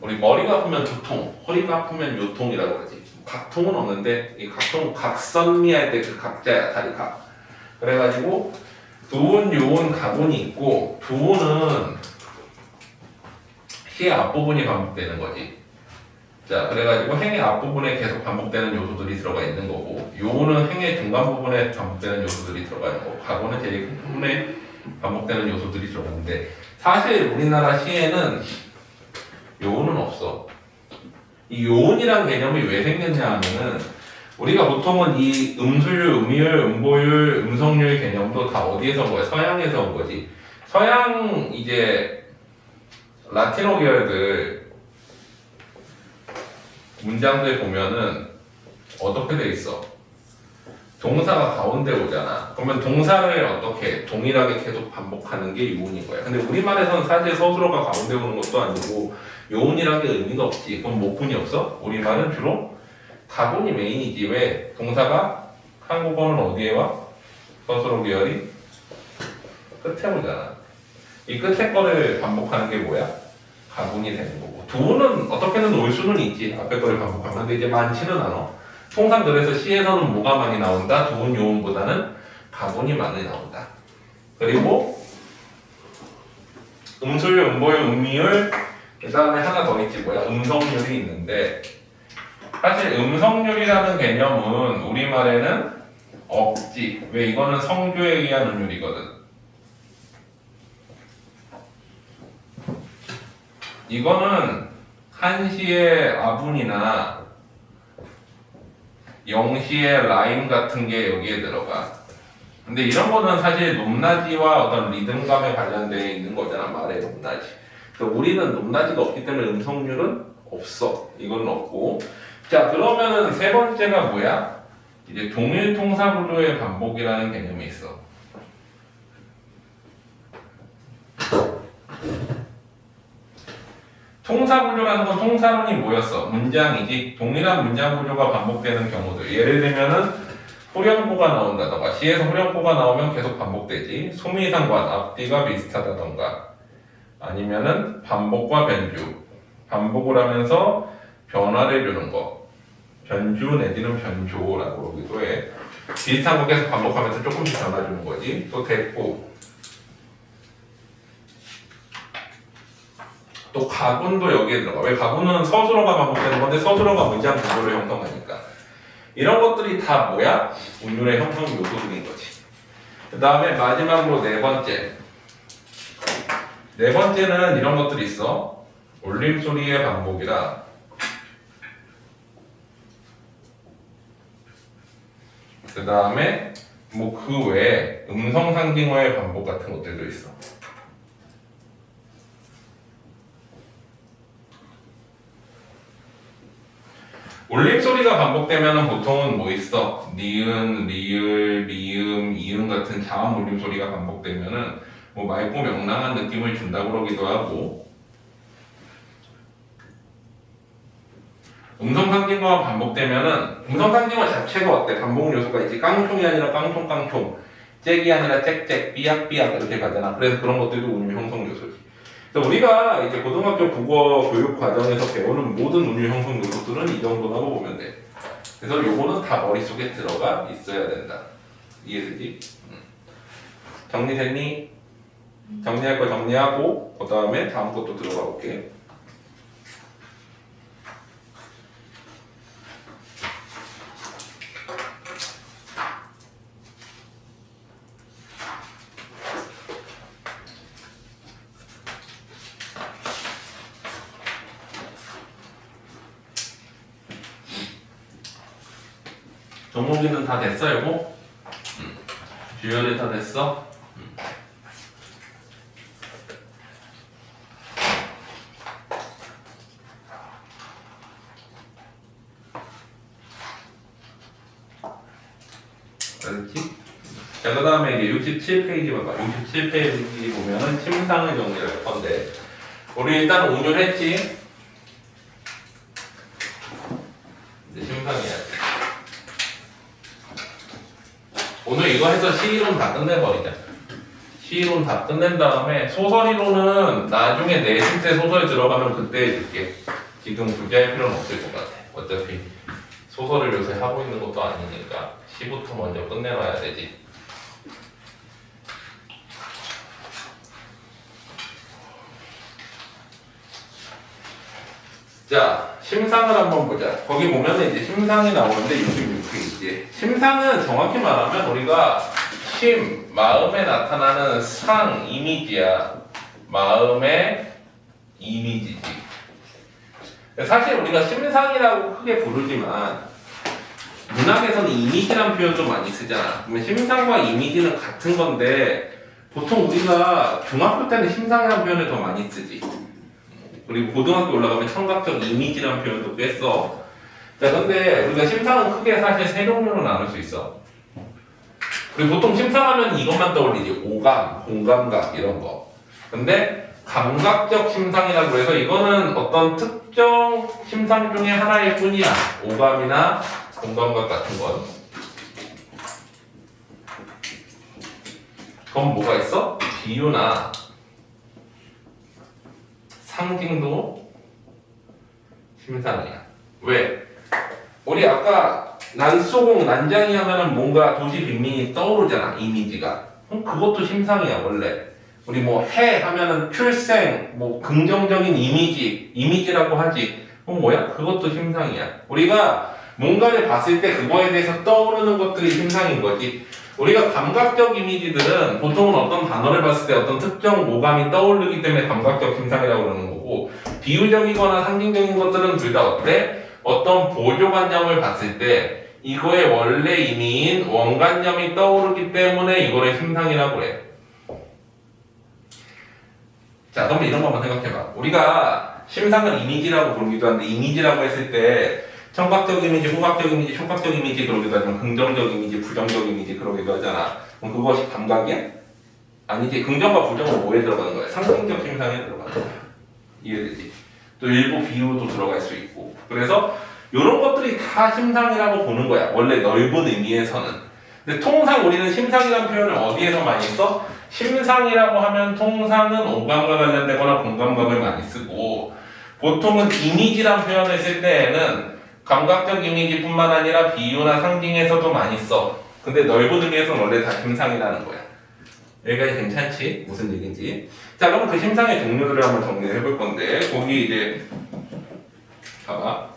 우리 머리가 아프면 두통, 허리가 아프면 요통이라고 그러지. 각통은 없는데 이 각통 각선미할 때 그 각자야, 다리 각. 그래가지고 두운, 요운, 가분이 있고 두운은 시의 앞부분이 반복되는 거지. 자, 그래가지고 행의 앞부분에 계속 반복되는 요소들이 들어가 있는 거고 요는 행의 중간 부분에 반복되는 요소들이 들어가 있는 거고 가분은 제일 큰 부분에 반복되는 요소들이 들어가는데 사실 우리나라 시에는 요운은 없어. 이 요운이라는 개념이 왜 생겼냐 하면은 우리가 보통은 이 음수율, 음이율, 음보율, 음성률 개념도 다 어디에서 온 거야? 서양에서 온 거지. 서양 이제 라틴어 계열들 문장들 보면은 어떻게 돼 있어? 동사가 가운데 오잖아. 그러면 동사를 어떻게 동일하게 계속 반복하는 게 요운인 거야. 근데 우리말에서는 사실 서술어가 가운데 오는 것도 아니고 요운이란 게 의미가 없지. 그럼 목분이 없어? 우리말은 주로 가분이 메인이지. 왜? 동사가 한국어는 어디에 와? 서술어 계열이 끝에 오잖아. 이 끝에 거를 반복하는 게 뭐야? 가분이 되는 거고. 두는 어떻게든 올 수는 있지. 앞에 거를 반복하면. 근데 이제 많지는 않아. 통상 그래서 시에서는 뭐가 많이 나온다? 두운 요운보다는 가분이 많이 나온다. 그리고 음수율, 음보율, 음미율 그 다음에 하나 더 있지 뭐야? 음성률이 있는데 사실 음성률이라는 개념은 우리말에는 없지. 왜? 이거는 성조에 의한 음률이거든. 이거는 한시의 아분이나 영시의 라임 같은 게 여기에 들어가. 근데 이런 거는 사실 높낮이와 어떤 리듬감에 관련되어 있는 거잖아. 말의 높낮이. 그래서 우리는 높낮이가 없기 때문에 음성률은 없어. 이건 없고. 자, 그러면은 세 번째가 뭐야? 이제 동일 통사 구조의 반복이라는 개념이 있어. 통사 구조라는 건 통사론이 뭐였어? 문장이지. 동일한 문장 구조가 반복되는 경우들. 예를 들면은 후렴구가 나온다던가 시에서 후렴구가 나오면 계속 반복되지. 소미상관 앞뒤가 비슷하다던가 아니면은 반복과 변주. 반복을 하면서 변화를 주는 거. 변주 내지는 변조라고 그러기도 해. 비슷한 거 계속 반복하면서 조금씩 변화 주는 거지. 또 됐고. 또 가분도 여기에 들어가. 왜? 가분은 서술어가 반복되는 건데 서술어가 문장 구조를 형성하니까. 이런 것들이 다 뭐야? 운율의 형성 요소들인 거지. 그 다음에 마지막으로 네 번째. 네 번째는 이런 것들이 있어. 울림소리의 반복이라. 그 다음에 뭐 그 외에 음성상징어의 반복 같은 것들도 있어. 울림소리가 반복되면 보통은 뭐 있어? 니은, 리을, 미음, 이음 같은 자음 울림소리가 반복되면은 뭐 맑고 명랑한 느낌을 준다고 그러기도 하고 음성상징어가 반복되면은 음성상징어 자체가 어때? 반복 요소가 있지. 깡총이 아니라 깡총, 잭이 아니라 잭, 삐약삐약 이렇게 가잖아. 그래서 그런 것들도 운율 형성 요소지. 그래서 우리가 이제 고등학교 국어 교육 과정에서 배우는 모든 운율 형성 요소들은 이 정도라고 보면 돼. 그래서 요거는 다 머릿속에 들어가 있어야 된다. 이해되지? 정리됐니? 정리할 거 정리하고 그 다음에 다음 것도 들어가 볼게. 정목이는 다 됐어, 이거? 주연이 다 됐어? 자, 그 다음에 이제 67페이지 봐봐. 67페이지 보면은 심상을 정리할 건데, 우리 일단 운율 했지? 이제 심상해야지. 오늘 이거 해서 시이론 다 끝내버리자. 시이론 다 끝낸 다음에 소설이론은 나중에 내신때 소설 들어가면 그때 해줄게. 지금 굳이 할 필요는 없을 것 같아. 어차피 소설을 요새 하고 있는 것도 아니니까 시부터 먼저 끝내놔야 되지. 자, 심상을 한번 보자. 거기 보면 이제 심상이 나오는데 66페이지에. 심상은 정확히 말하면 우리가 마음에 나타나는 상, 이미지야. 마음의 이미지지. 사실 우리가 심상이라고 크게 부르지만 문학에서는 이미지란 표현도 많이 쓰잖아. 그러면 심상과 이미지는 같은 건데 보통 우리가 중학교 때는 심상이라는 표현을 더 많이 쓰지. 그리고 고등학교 올라가면 청각적 이미지라는 표현도 꽤 써. 자, 근데 우리가 심상은 크게 사실 세 종류로 나눌 수 있어. 그리고 보통 심상하면 이것만 떠올리지. 오감, 공감각 이런 거. 근데 감각적 심상이라고 해서 이거는 어떤 특정 심상 중에 하나일 뿐이야. 오감이나 공감각 같은 건. 그럼 뭐가 있어? 비유나 상징도 심상이야. 왜? 우리 아까 난소공, 난장이 하면은 뭔가 도시 빈민이 떠오르잖아, 이미지가. 그럼 그것도 심상이야, 원래. 우리 뭐 해 하면은 출생, 뭐 긍정적인 이미지라고 하지. 그럼 뭐야? 그것도 심상이야. 우리가 뭔가를 봤을 때 그거에 대해서 떠오르는 것들이 심상인 거지. 우리가 감각적 이미지들은 보통은 어떤 단어를 봤을 때 어떤 특정 오감이 떠오르기 때문에 감각적 심상이라고 그러는 거고, 비유적이거나 상징적인 것들은 둘 다 어때? 어떤 보조관념을 봤을 때 이거의 원래 의미인 원관념이 떠오르기 때문에 이거를 심상이라고 해. 자, 그럼 이런 거 한번 생각해봐. 우리가 심상을 이미지라고 부르기도 하는데, 이미지라고 했을 때 청각적 이미지, 후각적 이미지, 촉각적 이미지 그러기도 하지만 긍정적 이미지, 부정적 이미지 그러기도 하잖아. 그럼 그것이 감각이야? 아니지. 긍정과 부정은 뭐에 들어가는 거야? 상징적 심상에 들어가는 거야. 이해되지? 또 일부 비유도 들어갈 수 있고. 그래서 이런 것들이 다 심상이라고 보는 거야. 원래 넓은 의미에서는. 근데 통상 우리는 심상이라는 표현을 어디에서 많이 써? 심상이라고 하면 통상은 오감과 관련되거나 공감각을 많이 쓰고, 보통은 이미지란 표현을 쓸 때에는 감각적 이미지뿐만 아니라 비유나 상징에서도 많이 써. 근데 넓은 의미에서는 원래 다 심상이라는 거야. 여기까지 괜찮지? 무슨 얘기인지. 자, 그럼 그 심상의 종류들을 한번 정리해 볼 건데, 거기 이제 봐봐.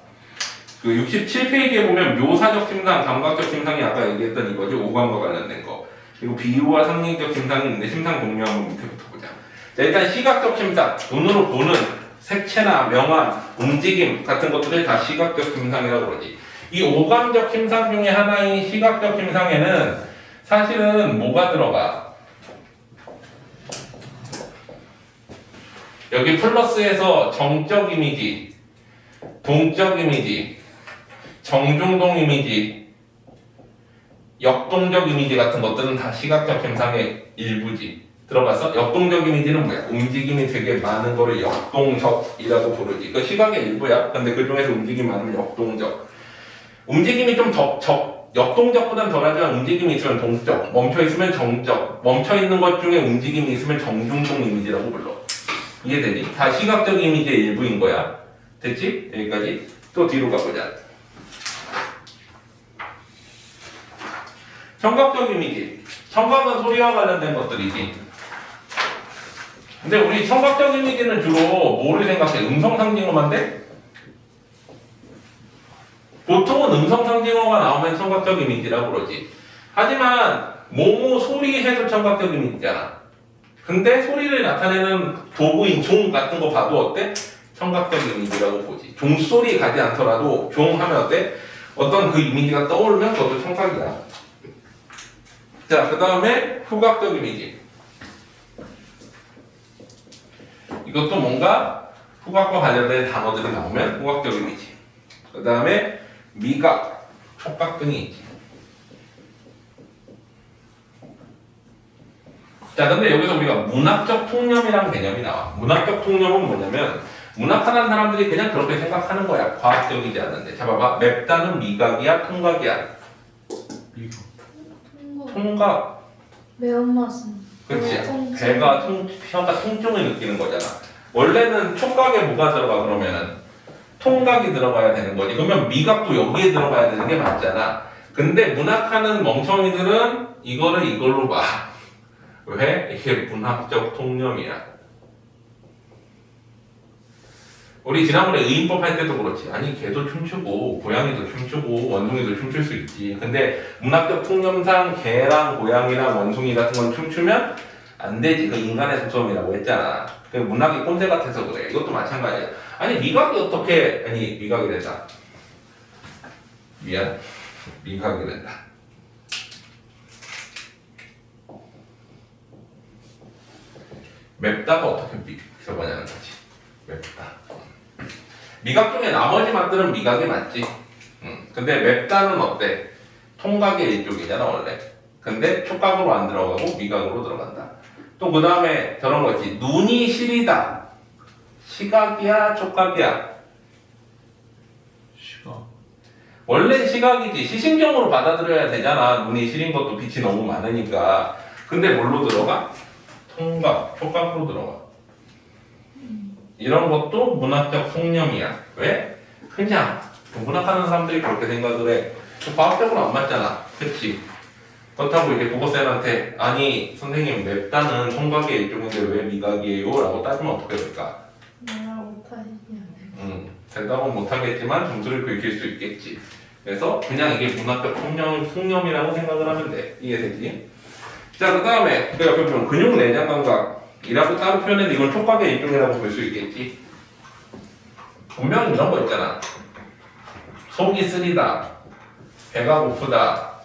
그 67페이지에 보면 묘사적 심상, 감각적 심상이 아까 얘기했던 이거지. 오감과 관련된 거. 그리고 비유와 상징적 심상이 있는데 심상 종류 한번 밑에부터 보자. 자, 일단 시각적 심상, 눈으로 보는 색채나 명암, 움직임 같은 것들을 다 시각적 심상이라고 그러지. 이 오감적 심상 중에 하나인 시각적 심상에는 사실은 뭐가 들어가? 여기 플러스에서 정적 이미지, 동적 이미지, 정중동 이미지, 역동적 이미지 같은 것들은 다 시각적 심상의 일부지. 들어봤어? 역동적 이미지는 뭐야? 움직임이 되게 많은 거를 역동적이라고 부르지. 그 시각의 일부야. 근데 그 중에서 움직임이 많으면 역동적. 움직임이 좀 역동적보단 덜하지만 움직임이 있으면 동적, 멈춰 있으면 정적, 멈춰 있는 것 중에 움직임이 있으면 정중동 이미지라고 불러. 이해되니? 다 시각적 이미지의 일부인 거야. 됐지? 여기까지. 또 뒤로 가보자. 청각적 이미지. 청각은 소리와 관련된 것들이지. 근데 우리 청각적 이미지는 주로 뭐를 생각해? 음성 상징어만데? 보통은 음성 상징어가 나오면 청각적 이미지라고 그러지. 하지만 뭐뭐 소리 해도 청각적 이미지잖아. 근데 소리를 나타내는 도구인 종 같은 거 봐도 어때? 청각적 이미지라고 보지. 종소리 가지 않더라도 종 하면 어때? 어떤 그 이미지가 떠오르면 그것도 청각이야. 자, 그 다음에 후각적 이미지. 이것도 뭔가 후각과 관련된 단어들이 나오면 후각적 이미지. 그 다음에 미각, 촉각 등이 있지. 자, 근데 여기서 우리가 문학적 통념이라는 개념이 나와. 문학적 통념은 뭐냐면 문학하는 사람들이 그냥 그렇게 생각하는 거야. 과학적이지 않은데. 자, 봐봐. 맵다는 미각이야, 통각이야? 미국. 통각. 매운맛은 그치? 통증. 혀가 통증을 느끼는 거잖아. 원래는 촉각에 뭐가 들어가 그러면은 통각이 들어가야 되는 거지. 그러면 미각도 여기에 들어가야 되는 게 맞잖아. 근데 문학하는 멍청이들은 이거를 이걸로 봐. 왜? 이게 문학적 통념이야. 우리 지난번에 의인법 할 때도 그렇지. 아니 개도 춤추고 고양이도 춤추고 원숭이도 춤출 수 있지. 근데 문학적 통념상 개랑 고양이랑 원숭이 같은 건 춤추면 안 되지. 그 인간의 속성이라고 했잖아. 그 문학이 꼰대 같아서 그래. 이것도 마찬가지야. 아니 미각이 어떻게 아니 미각이 된다. 미안. 미각이 된다. 맵다가 어떻게 저거냐는 거지. 맵다. 미각 중에 나머지 맛들은 미각이 맞지. 근데 맵다는 어때? 통각의 일종이잖아 원래. 근데 촉각으로 안 들어가고 미각으로 들어간다. 또 그 다음에 저런 거지. 눈이 시리다. 시각이야, 촉각이야? 시각. 원래 시각이지. 시신경으로 받아들여야 되잖아. 눈이 시린 것도 빛이 너무 많으니까. 근데 뭘로 들어가? 통각, 촉각으로 들어가. 이런 것도 문학적 통념이야. 왜? 그냥 문학하는 사람들이 그렇게 생각을 해. 과학적으로 안 맞잖아. 그치? 그렇다고 이렇게 국어쌤한테 아니 선생님 맵다는 통각의 일종인데 왜 미각이에요? 라고 따지면 어떻게 될까? 뭐라 못하시냐. 된다고 못하겠지만 점수를 긁힐 수 있겠지. 그래서 그냥 이게 문학적 통념이라고 생각을 하면 돼. 이해되지? 자, 그 다음에 그 옆에 보면 근육 내장 감각이라고 따로 표현했는데 이건 촉각의 일종이라고 볼 수 있겠지. 분명히 이런 거 있잖아. 속이 쓰리다, 배가 고프다,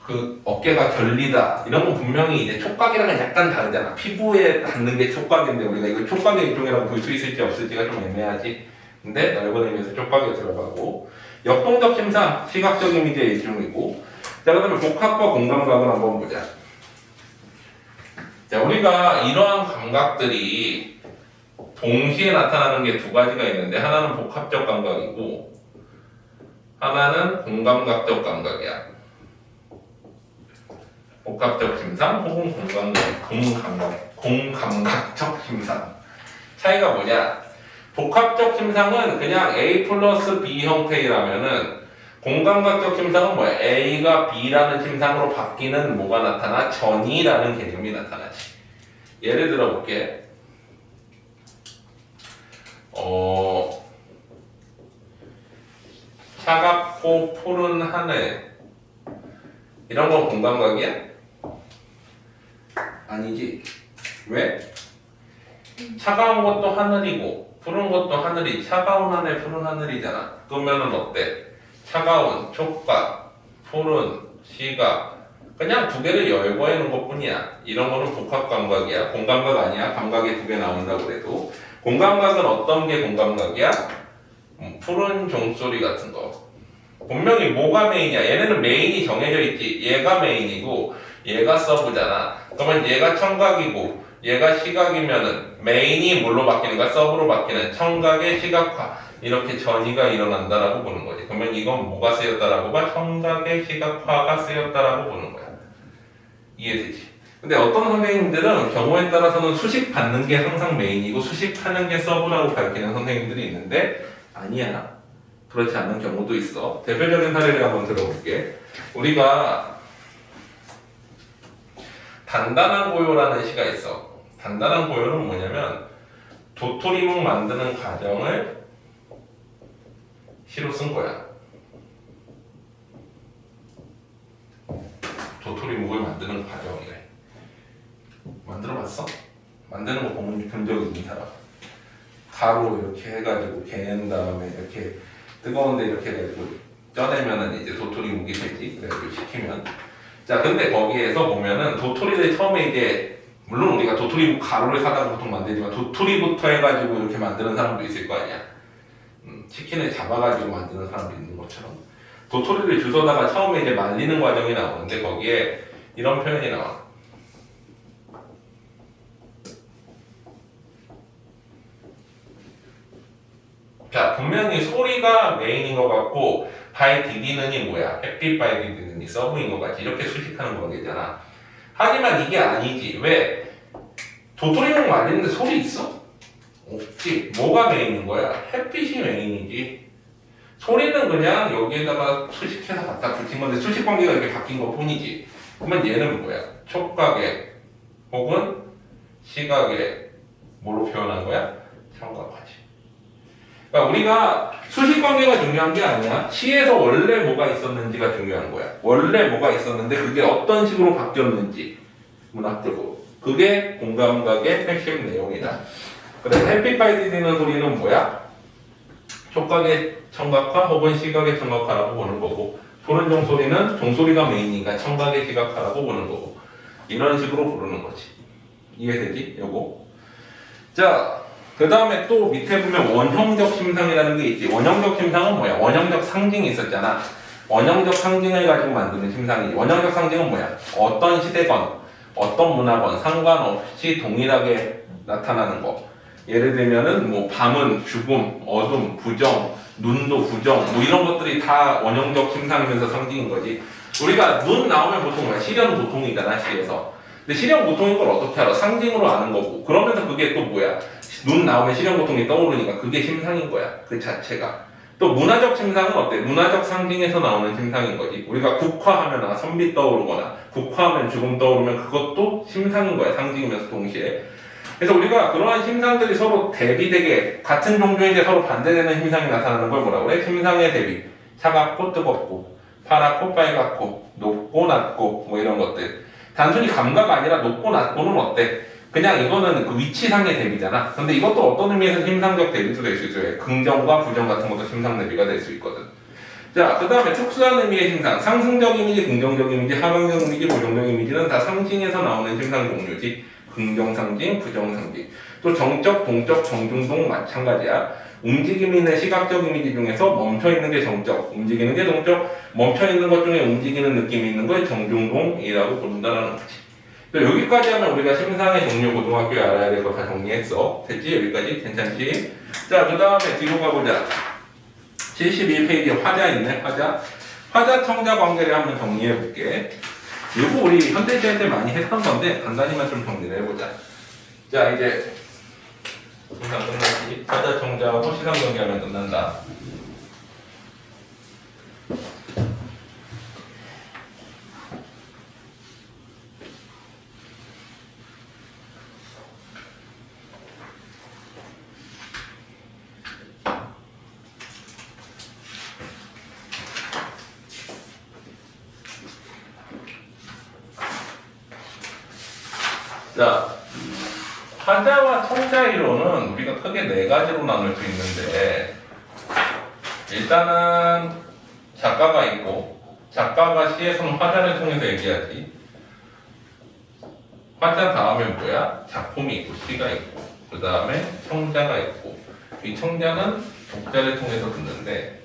그 어깨가 결리다 이런 건 분명히 이제 촉각이랑은 약간 다르잖아. 피부에 닿는 게 촉각인데 우리가 이거 촉각의 일종이라고 볼 수 있을지 없을지가 좀 애매하지. 근데 넓은 의미에서 촉각에 들어가고 역동적 심상 시각적 이미지의 일종이고. 자, 그다음에 복합과 공감각을 한번 보자. 자, 우리가 이러한 감각들이 동시에 나타나는 게 두 가지가 있는데 하나는 복합적 감각이고 하나는 공감각적 감각이야. 복합적 심상 혹은 공감각적 심상. 차이가 뭐냐? 복합적 심상은 그냥 A 플러스 B 형태라면은 공감각적 심상은 뭐야? A가 B라는 심상으로 바뀌는 뭐가 나타나? 전이라는 개념이 나타나지. 예를 들어 볼게. 차갑고 푸른 하늘 이런 건 공감각이야? 아니지. 왜? 차가운 것도 하늘이고 푸른 것도 하늘이 차가운 하늘 푸른 하늘이잖아. 그러면은 어때? 차가운 촉각, 푸른 시각 그냥 두 개를 열고 있는 것뿐이야. 이런 거는 복합 감각이야. 공감각 아니야. 감각이 두 개 나온다고 그래도 공감각은 어떤 게 공감각이야? 푸른 종소리 같은 거. 분명히 뭐가 메인이야? 얘네는 메인이 정해져 있지. 얘가 메인이고 얘가 서브잖아. 그러면 얘가 청각이고 얘가 시각이면은 메인이 뭘로 바뀌는 거야? 서브로 바뀌는 청각의 시각화. 이렇게 전이가 일어난다라고 보는 거지. 그러면 이건 뭐가 쓰였다라고 봐? 청각의 시각화가 쓰였다라고 보는 거야. 이해되지? 근데 어떤 선생님들은 경우에 따라서는 수식 받는 게 항상 메인이고 수식하는 게 서브라고 밝히는 선생님들이 있는데 아니야. 그렇지 않은 경우도 있어. 대표적인 사례를 한번 들어볼게. 우리가 단단한 고요라는 시가 있어. 단단한 고요는 뭐냐면 도토리묵 만드는 과정을 시로 쓴 거야. 도토리묵을 만드는 과정이래. 만들어봤어? 만드는 거 본 적 있는 사람? 가루 이렇게 해가지고 개는 다음에 이렇게 뜨거운데 이렇게 해가지고 쪄내면은 이제 도토리묵이 되지. 그래가지고 식히면. 자, 근데 거기에서 보면은 도토리를 처음에 이제 물론 우리가 도토리묵 가루를 사다 보통 만들지만 도토리부터 해가지고 이렇게 만드는 사람도 있을 거 아니야. 치킨을 잡아가지고 만드는 사람도 있는 것처럼 도토리를 주워다가 처음에 이제 말리는 과정이 나오는데 거기에 이런 표현이 나와. 자, 분명히 소리가 메인인 것 같고 by didn't이 뭐야? happy by didn't 서브인 것 같지. 이렇게 수식하는 거겠잖아. 하지만 이게 아니지. 왜? 도토리묵 말리는데 소리 있어? 없지. 뭐가 메인인 거야? 햇빛이 메인이지. 소리는 그냥 여기에다가 수식해서 갖다 붙인 건데 수식 관계가 이렇게 바뀐 것 뿐이지. 그러면 얘는 뭐야? 촉각에 혹은 시각에 뭐로 표현한 거야? 청각하지. 그러니까 우리가 수식 관계가 중요한 게 아니야. 시에서 원래 뭐가 있었는지가 중요한 거야. 원래 뭐가 있었는데 그게 어떤 식으로 바뀌었는지 문학적으로. 그게 공감각의 핵심 내용이다. 그래서 해피파이디는 소리는 뭐야? 촉각의 청각화 혹은 시각의 청각화라고 보는 거고, 소른종 소리는 종소리가 메인이니까 청각의 시각화라고 보는 거고, 이런 식으로 부르는 거지. 이해되지? 요거. 자, 그 다음에 또 밑에 보면 원형적 심상이라는 게 있지. 원형적 심상은 뭐야? 원형적 상징이 있었잖아. 원형적 상징을 가지고 만드는 심상이지. 원형적 상징은 뭐야? 어떤 시대건, 어떤 문화건 상관없이 동일하게 나타나는 거. 예를 들면은 뭐 밤은 죽음, 어둠, 부정, 눈도 부정, 뭐 이런 것들이 다 원형적 심상이면서 상징인 거지. 우리가 눈 나오면 보통 뭐야? 시련 고통이잖아, 시에서. 근데 시련 고통인 걸 어떻게 알아? 상징으로 아는 거고. 그러면서 그게 또 뭐야? 눈 나오면 시련 고통이 떠오르니까 그게 심상인 거야. 그 자체가. 또 문화적 심상은 어때? 문화적 상징에서 나오는 심상인 거지. 우리가 국화하면 선비 떠오르거나 국화하면 죽음 떠오르면 그것도 심상인 거야. 상징이면서 동시에. 그래서 우리가 그러한 심상들이 서로 대비되게 같은 종류인데 서로 반대되는 심상이 나타나는 걸 뭐라고 그래? 심상의 대비. 차갑고 뜨겁고 파랗고 빨갛고 높고 낮고 뭐 이런 것들. 단순히 감각 아니라 높고 낮고는 어때? 그냥 이거는 그 위치상의 대비잖아. 근데 이것도 어떤 의미에서 심상적 대비도 될 수 있어요. 긍정과 부정 같은 것도 심상 대비가 될 수 있거든. 자, 그 다음에 특수한 의미의 심상. 상승적 이미지, 긍정적 이미지, 하강적 이미지, 부정적 이미지는 다 상징에서 나오는 심상 종류지. 긍정 상징, 부정 상징. 또 정적, 동적, 정중동 마찬가지야. 움직임이 있는 시각적 이미지 중에서 멈춰있는 게 정적, 움직이는 게 동적, 멈춰있는 것 중에 움직이는 느낌이 있는 걸 정중동이라고 부른다는 거지. 여기까지 하면 우리가 심상의 종류 고등학교에 알아야 될 거 다 정리했어. 됐지? 여기까지? 괜찮지? 자, 그 다음에 뒤로 가보자. 71페이지에 화자 있네, 화자. 화자 청자 관계를 한번 정리해 볼게. 이거 우리 현대시할 때 많이 했던 건데 간단히만 좀 정리를 해보자. 자, 이제 심상 끝났지? 화자 청자하고 시상 경계하면 끝난다. 자, 화자와 청자 이론은 우리가 크게 네 가지로 나눌 수 있는데, 일단은 작가가 있고, 작가가 시에서는 화자를 통해서 얘기하지. 화자 다음에 뭐야? 작품이 있고 시가 있고, 그 다음에 청자가 있고, 이 청자는 독자를 통해서 듣는데,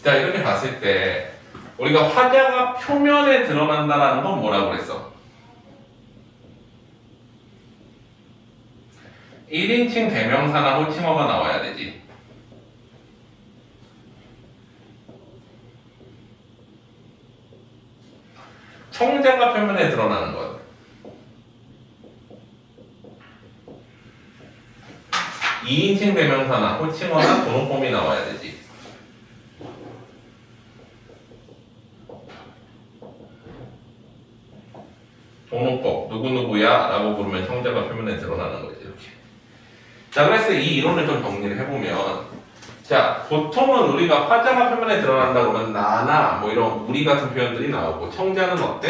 자, 이렇게 봤을 때 우리가 화자가 표면에 드러난다는 건 뭐라고 그랬어? 1인칭 대명사나 호칭어가 나와야 되지. 청자가 표면에 드러나는 것. 2인칭 대명사나 호칭어나 번호폼이 나와야 되지. 번호법, 누구누구야 라고 부르면 청자가 표면에 드러나는 거지. 이렇게. 자, 그래서 이 이론을 좀 정리를 해보면, 자, 보통은 우리가 화자가 표면에 드러난다 그러면 나나 뭐 이런 우리 같은 표현들이 나오고, 청자는 어때?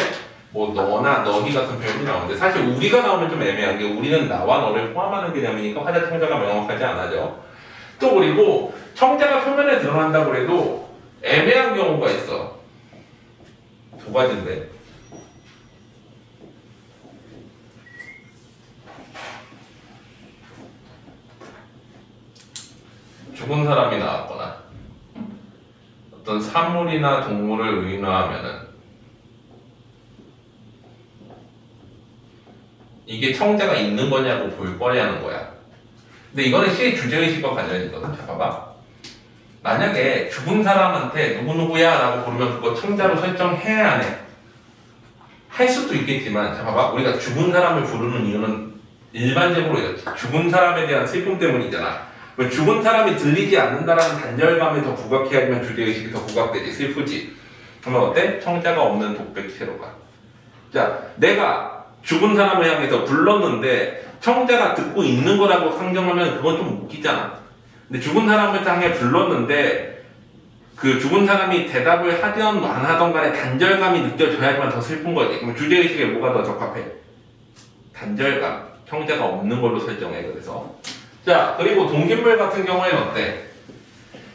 뭐 너나 너희 같은 표현이 나오는데, 사실 우리가 나오면 좀 애매한 게 우리는 나와 너를 포함하는 개념이니까 화자 청자가 명확하지 않아져. 또 그리고 청자가 표면에 드러난다고 해도 애매한 경우가 있어. 두 가지인데. 죽은 사람이 나왔거나 어떤 사물이나 동물을 의인화하면은 이게 청자가 있는 거냐고 볼 거냐는 거야. 근데 이거는 시의 주제의식과 관련이 있거든. 자, 봐봐. 만약에 죽은 사람한테 누구누구야 라고 부르면 그거 청자로 설정해야 안 해. 할 수도 있겠지만, 자, 봐봐. 우리가 죽은 사람을 부르는 이유는 일반적으로 죽은 사람에 대한 슬픔 때문이잖아. 죽은 사람이 들리지 않는다라는 단절감에 더 부각해야지만 주제의식이 더 부각되지. 슬프지. 그러면 어때? 청자가 없는 독백체로 가. 자, 내가 죽은 사람을 향해서 불렀는데 청자가 듣고 있는 거라고 상정하면 그건 좀 웃기잖아. 근데 죽은 사람을 향해 불렀는데 그 죽은 사람이 대답을 하든 안 하던 간에 단절감이 느껴져야지만 더 슬픈 거지. 그럼 주제의식에 뭐가 더 적합해? 단절감. 청자가 없는 걸로 설정해. 그래서 자, 그리고 동식물 같은 경우에는 어때?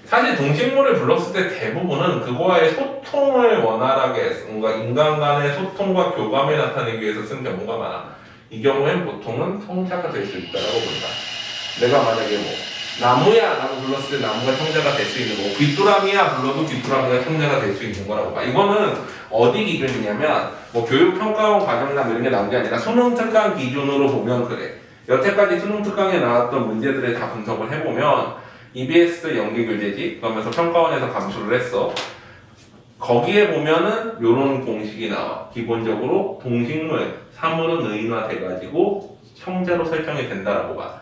사실 동식물을 불렀을 때 대부분은 그거와의 소통을 원활하게 뭔가 인간 간의 소통과 교감을 나타내기 위해서 쓴 경우가 많아. 이 경우엔 보통은 청자가 될 수 있다고 본다. 내가 만약에 뭐 나무야 라고 불렀을 때 나무가 청자가 될 수 있는 거고 귀뚜라미야 불러도 귀뚜라미가 청자가 될 수 있는 거라고 봐. 이거는 어디 기준이냐면 뭐 교육평가원 과정이나 이런 게 나온 게 아니라 수능 특강 기준으로 보면 그래. 여태까지 수능 특강에 나왔던 문제들을 다 분석을 해보면 EBS 연계교재지 그러면서 평가원에서 감수를 했어. 거기에 보면은 요런 공식이 나와. 기본적으로 동식물, 사물은 의인화돼가지고 청자로 설정이 된다라고 봐.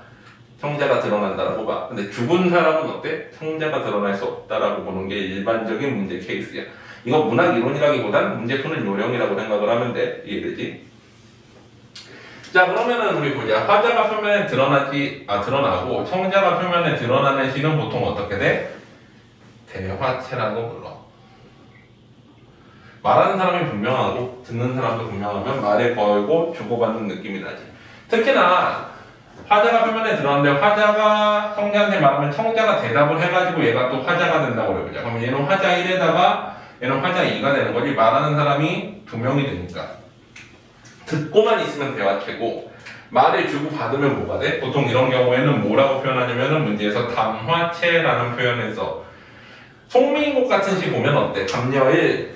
청자가 드러난다라고 봐. 근데 죽은 사람은 어때? 청자가 드러날 수 없다라고 보는 게 일반적인 문제 케이스야. 이거 문학 이론이라기보단 문제 푸는 요령이라고 생각을 하면 돼. 이해되지? 자, 그러면은 우리 보자. 화자가 표면에 드러나고 청자가 표면에 드러나는 시는 보통 어떻게 돼? 대화체라고 불러. 말하는 사람이 분명하고 듣는 사람도 분명하면 말에 걸고 주고받는 느낌이 나지. 특히나 화자가 표면에 드러났는데 화자가 청자한테 말하면 청자가 대답을 해가지고 얘가 또 화자가 된다고 그러자. 그러면 얘는 화자 1에다가 얘는 화자 2가 되는 거지. 말하는 사람이 2명이 되니까. 듣고만 있으면 대화체고 말을 주고받으면 뭐가 돼? 보통 이런 경우에는 뭐라고 표현하냐면은 문제에서 담화체라는 표현에서 송민국 같은 시 보면 어때? 감녀일,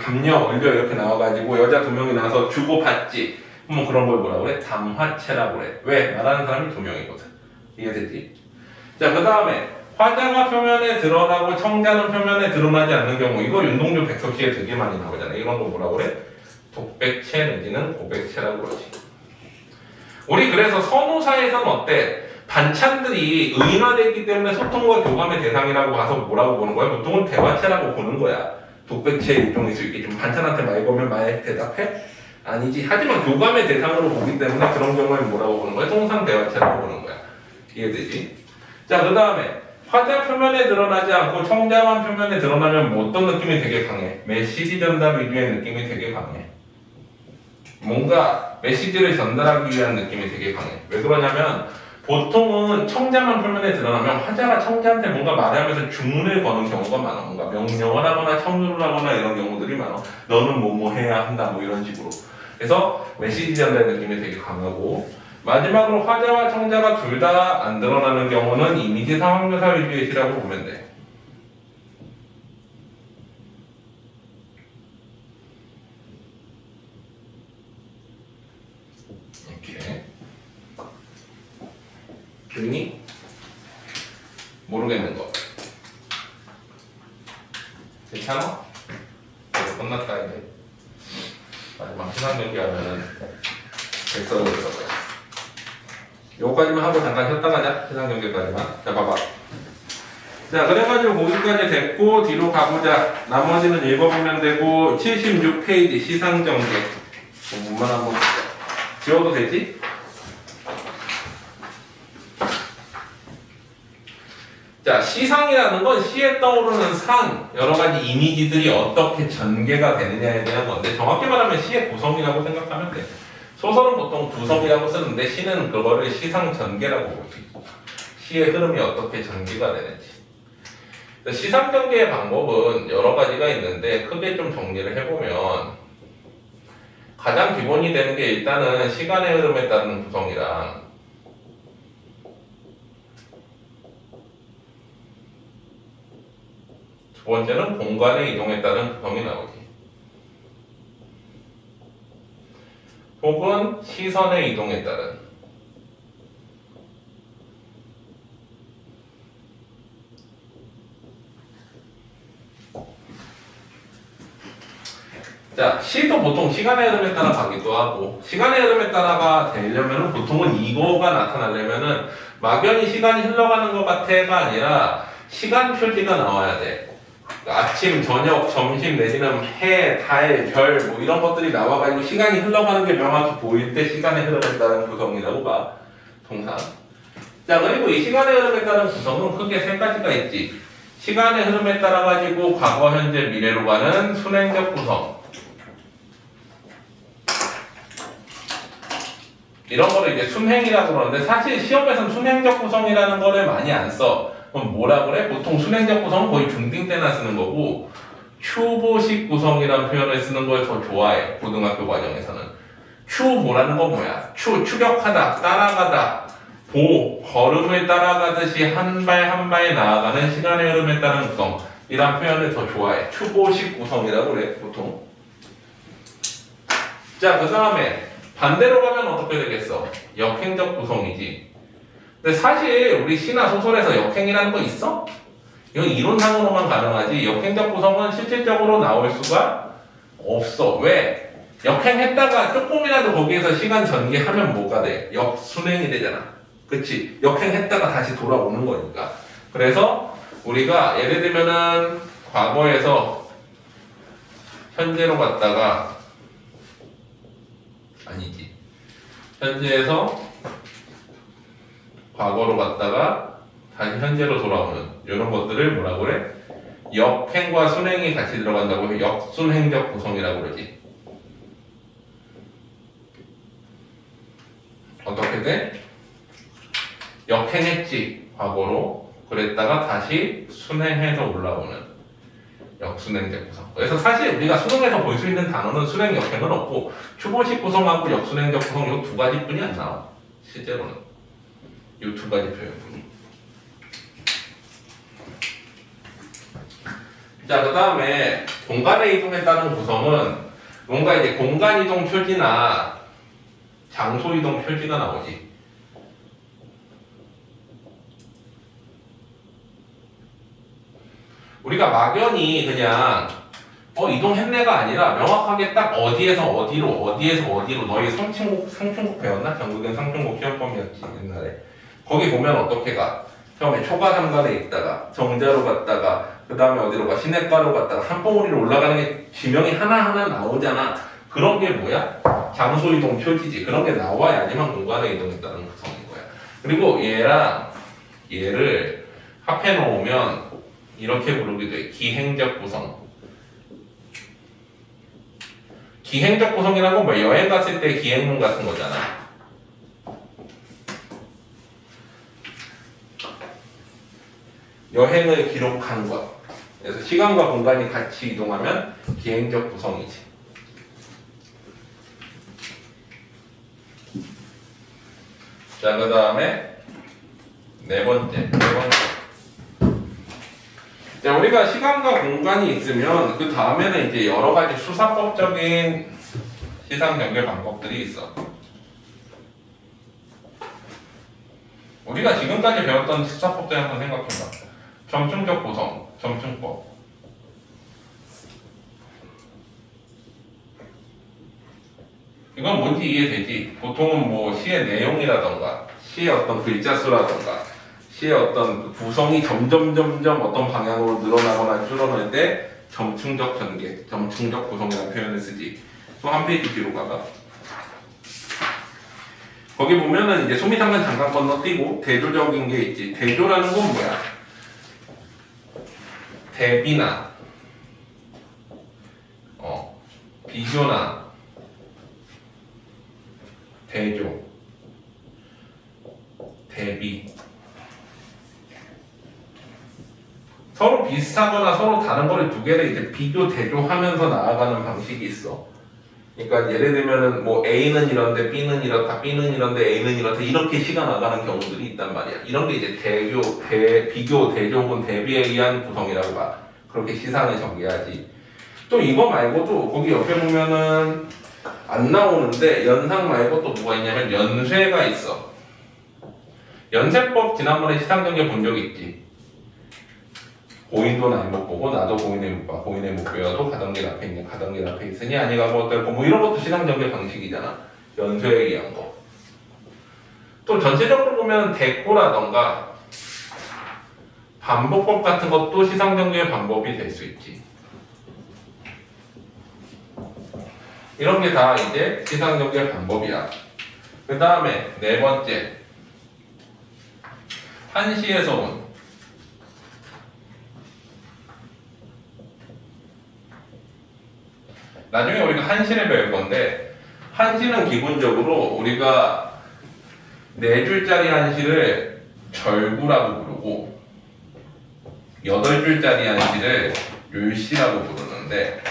감녀, 을려 이렇게 나와가지고 여자 2명이 나와서 주고받지 뭐 그런 걸 뭐라고 그래? 담화체라고 그래. 왜? 말하는 사람이 2명이거든. 이해되지? 자, 그 다음에 화자가 표면에 드러나고 청자는 표면에 드러나지 않는 경우 이거 윤동주 백석시에 되게 많이 나오잖아. 이런 거 뭐라고 그래? 독백체 내지는 고백체라고 그러지. 우리 그래서 선우사에서는 어때? 반찬들이 의인화되기 때문에 소통과 교감의 대상이라고 봐서 뭐라고 보는 거야? 보통은 대화체라고 보는 거야. 독백체의 일종일 수 있겠지만 반찬한테 말 걸면 말 대답해? 아니지. 하지만 교감의 대상으로 보기 때문에 그런 경우에는 뭐라고 보는 거야? 통상 대화체라고 보는 거야. 이해되지? 자, 그 다음에 화자 표면에 드러나지 않고 청자만 표면에 드러나면 뭐 어떤 느낌이 되게 강해? 메시지 전달 위주의 느낌이 되게 강해. 뭔가 메시지를 전달하기 위한 느낌이 되게 강해. 왜 그러냐면 보통은 청자만 표면에 드러나면 화자가 청자한테 뭔가 말하면서 주문을 거는 경우가 많아. 뭔가 명령을 하거나 청유를 하거나 이런 경우들이 많아. 너는 뭐뭐 해야 한다 뭐 이런 식으로. 그래서 메시지 전달 느낌이 되게 강하고 마지막으로 화자와 청자가 둘 다 안 드러나는 경우는 이미지 상황묘사 위주의 시라고 보면 돼. 됐니? 모르겠는 거. 괜찮아? 이제 끝났다 이제. 마지막 시간 경기하면은 백서를 써봐요. 요거까지만 하고 잠깐 쉬었다 가자. 시간 경기까지만. 자, 봐봐. 자, 그래가지고 거기까지 됐고 뒤로 가보자. 나머지는 읽어보면 되고 76페이지 시상정계. 문만 한번 보자. 지워도 되지? 자, 시상이라는 건 시에 떠오르는 상, 여러 가지 이미지들이 어떻게 전개가 되느냐에 대한 건데 정확히 말하면 시의 구성이라고 생각하면 돼. 소설은 보통 구성이라고 쓰는데 시는 그거를 시상 전개라고 보지. 시의 흐름이 어떻게 전개가 되는지. 시상 전개의 방법은 여러 가지가 있는데 크게 좀 정리를 해보면 가장 기본이 되는 게 일단은 시간의 흐름에 따른 구성이랑 두 번째는 공간의 이동에 따른 구성이 나오지. 혹은 시선의 이동에 따른. 자, 시도 보통 시간의 흐름에 따라 가기도 하고, 시간의 흐름에 따라가 되려면은 보통은 이거가 나타나려면은 막연히 시간이 흘러가는 것 같아가 아니라 시간 표지가 나와야 돼. 아침, 저녁, 점심 내지는 해, 달, 별 뭐 이런 것들이 나와가지고 시간이 흘러가는 게 명확히 보일 때 시간의 흐름에 따른 구성이라고 봐. 통상. 자, 그리고 이 시간의 흐름에 따른 구성은 크게 세 가지가 있지. 시간의 흐름에 따라 가지고 과거, 현재, 미래로 가는 순행적 구성. 이런 거를 이제 순행이라고 그러는데 사실 시험에서는 순행적 구성이라는 거를 많이 안 써. 그럼 뭐라 그래? 보통 순행적 구성은 거의 중딩 때나 쓰는 거고 추보식 구성이라는 표현을 쓰는 걸 더 좋아해. 고등학교 과정에서는. 추보라는 건 뭐야? 추격하다, 따라가다, 걸음을 따라가듯이 한 발 한 발 나아가는 시간의 흐름에 따른 구성. 이란 표현을 더 좋아해. 추보식 구성이라고 그래, 보통. 자, 그 다음에 반대로 가면 어떻게 되겠어? 역행적 구성이지. 근데 사실 우리 시나 소설에서 역행이라는 거 있어? 이건 이론상으로만 가능하지 역행적 구성은 실질적으로 나올 수가 없어. 왜? 역행했다가 조금이라도 거기에서 시간 전개하면 뭐가 돼? 역순행이 되잖아. 그치? 역행했다가 다시 돌아오는 거니까. 그래서 우리가 예를 들면은 과거에서 현재로 갔다가 아니지. 현재에서 과거로 갔다가 다시 현재로 돌아오는 이런 것들을 뭐라고 그래? 역행과 순행이 같이 들어간다고 해서 역순행적 구성이라고 그러지. 어떻게 돼? 역행했지 과거로. 그랬다가 다시 순행해서 올라오는 역순행적 구성. 그래서 사실 우리가 수능에서 볼 수 있는 단어는 순행, 역행은 없고 추보식 구성하고 역순행적 구성 이 두 가지뿐이 안 나와. 실제로는 이 두 가지 표현뿐이. 자, 그 다음에 공간의 이동에 따른 구성은 뭔가 이제 공간 이동 표지나 장소 이동 표지가 나오지. 우리가 막연히 그냥 이동했네가 아니라 명확하게 딱 어디에서 어디로 너희 상충곡 배웠나? 전국엔 상충곡 시험범위였지 옛날에. 거기 보면 어떻게 가? 처음에 초가삼간에 있다가 정자로 갔다가 그 다음에 어디로 가? 시냇가로 갔다가 산봉우리로 올라가는 게 지명이 하나하나 나오잖아. 그런 게 뭐야? 장소 이동 표지지. 그런 게 나와야지만 공간의 이동에 따른 구성인 거야. 그리고 얘를 합해 놓으면 이렇게 부르기도 해. 기행적 구성. 기행적 구성이라는 건 뭐 여행 갔을 때 기행문 같은 거잖아. 여행을 기록한 것. 그래서 시간과 공간이 같이 이동하면 기행적 구성이지. 자, 그 다음에 네 번째. 자, 우리가 시간과 공간이 있으면 그 다음에는 이제 여러 가지 수사법적인 시상 연결 방법들이 있어. 우리가 지금까지 배웠던 수사법들 한번 생각해봐. 점층적 구성, 점층법. 이건 뭔지 이해되지? 보통은 뭐 시의 내용이라던가 시의 어떤 글자 수라던가 시의 어떤 구성이 점점 어떤 방향으로 늘어나거나 줄어들 때 점층적 전개, 점층적 구성이라는 표현을 쓰지. 또 한 페이지 뒤로 가봐. 거기 보면은 이제 소미상관 잠깐 건너뛰고 대조적인 게 있지. 대조라는 건 뭐야? 대비나 비교나 대조, 대비. 서로 비슷하거나 서로 다른 거를 두 개를 이제 비교, 대조하면서 나아가는 방식이 있어. 그러니까 예를 들면은 뭐 A는 이런데 B는 이렇다, B는 이런데 A는 이렇다 이렇게 시가 나가는 경우들이 있단 말이야. 이런 게 이제 비교, 대조 혹은 대비에 의한 구성이라고 봐. 그렇게 시상을 전개하지. 또 이거 말고도 거기 옆에 보면은 안 나오는데 연상 말고 또 뭐가 있냐면 연쇄가 있어. 연쇄법 지난번에 시상 전개 본 적 있지. 고인도 나이 못 보고 나도 고인의 못 봐. 고인의 못 배워도 가정길 앞에 있는 가정길 앞에 있으니 아니가 뭐 어떨고 뭐 이런 것도 시상전개 방식이잖아. 연소에 의한 거. 또 전체적으로 보면 대꾸라던가 반복법 같은 것도 시상전개의 방법이 될 수 있지. 이런 게 다 이제 시상전개 방법이야. 그 다음에 네 번째, 한시에서 온. 나중에 우리가 한시를 배울 건데, 한시는 기본적으로 우리가 네 줄짜리 한시를 절구라고 부르고, 8줄짜리 한시를 율시라고 부르는데,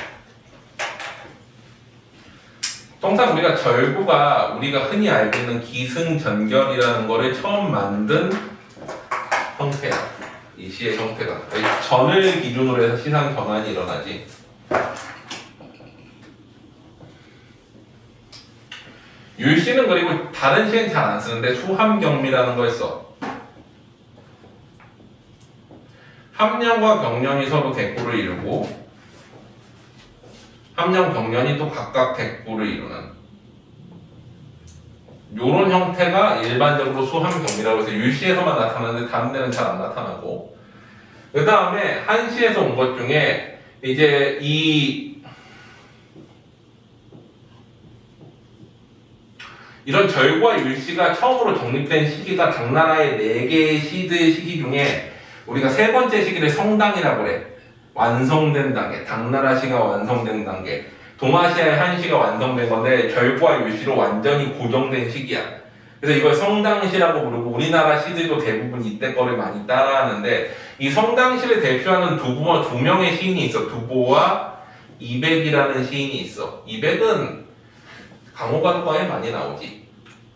통상 우리가 절구가 우리가 흔히 알고 있는 기승전결이라는 거를 처음 만든 형태야. 이 시의 형태가. 전을 기준으로 해서 시상 전환이 일어나지. 율시는 그리고 다른 시는 잘 안 쓰는데 수함경미라는 걸 써. 함량과 경련이 서로 대꾸를 이루고 함량 경련이 또 각각 대꾸를 이루는 요런 형태가 일반적으로 수함경미라고 해서 율시에서만 나타나는데 다른 데는 잘 안 나타나고, 그 다음에 한시에서 온 것 중에 이제 이런 절과 율시가 처음으로 정립된 시기가 당나라의 4개의 시대 시기 중에 우리가 세 번째 시기를 성당이라고 그래. 완성된 단계, 당나라 시가 완성된 단계, 동아시아의 한시가 완성된 건데 절과 율시로 완전히 고정된 시기야. 그래서 이걸 성당시라고 부르고 우리나라 시들도 대부분 이때 거를 많이 따라하는데, 이 성당시를 대표하는 두 명의 시인이 있어. 두보와 이백이라는 시인이 있어. 이백은 강호관과에 많이 나오지.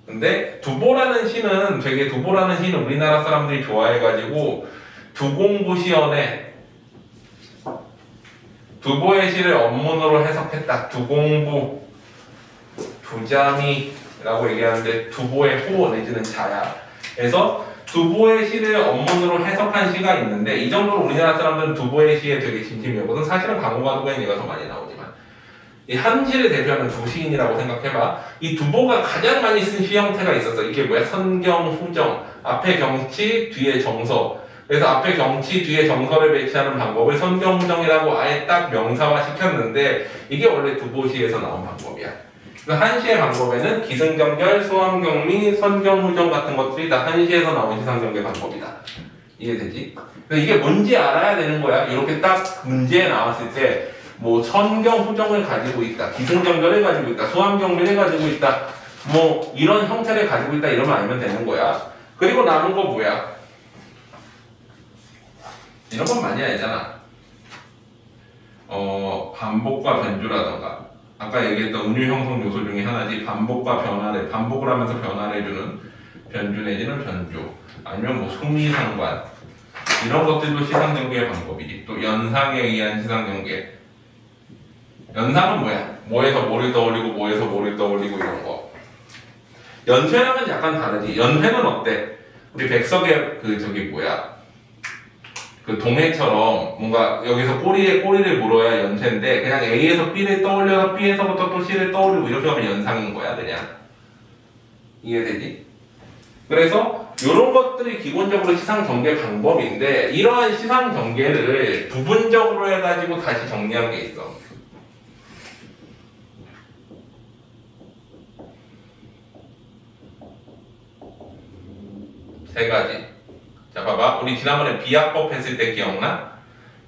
근데 두보라는 시는 우리나라 사람들이 좋아해가지고 두공부시연에 두보의 시를 언문으로 해석했다. 두공부, 두자미라고 얘기하는데 두보의 호 내지는 자야. 그래서 두보의 시를 언문으로 해석한 시가 있는데 이 정도로 우리나라 사람들은 두보의 시에 되게 진심이었거든. 사실은 강호가도가에 얘가 더 많이 나오지만 이 한시를 대표하는 두 시인이라고 생각해봐. 이 두보가 가장 많이 쓴 시 형태가 있었어. 이게 뭐야? 선경, 후정, 앞에 경치, 뒤에 정서. 그래서 앞에 경치, 뒤에 정서를 배치하는 방법을 선경후정이라고 아예 딱 명사화 시켰는데 이게 원래 두보시에서 나온 방법이야. 그 한시의 방법에는 기승전결, 수함경미, 선경후정 같은 것들이 다 한시에서 나온 시상전개 방법이다. 이해되지? 이게 뭔지 알아야 되는 거야. 이렇게 딱 문제에 나왔을 때 뭐 선경후정을 가지고 있다, 기승전결을 가지고 있다, 수함경미를 가지고 있다, 뭐 이런 형태를 가지고 있다 이러면 알면 되는 거야. 그리고 남은 거 뭐야? 이런 건 많이 알잖아. 반복과 변주라던가 아까 얘기했던 운율 형성 요소 중에 하나지. 반복을 하면서 변화를 주는 변주 내지는 변주, 아니면 뭐 수미상관 이런 것들도 시상전개의 방법이지. 또 연상에 의한 시상전개. 연상은 뭐야? 뭐에서 뭐를 떠올리고 뭐에서 뭐를 떠올리고 이런 거. 연쇄랑은 약간 다르지. 연쇄는 어때? 우리 백석의 그 동해처럼 뭔가 여기서 꼬리에 꼬리를 물어야 연쇄인데 그냥 A에서 B를 떠올려서 B에서부터 또 C를 떠올리고 이렇게 하면 연상인 거야 그냥. 이해되지? 그래서 이런 것들이 기본적으로 시상 전개 방법인데, 이러한 시상 전개를 부분적으로 해가지고 다시 정리한 게 있어. 세 가지. 자, 봐봐. 우리 지난번에 비약법 했을 때 기억나?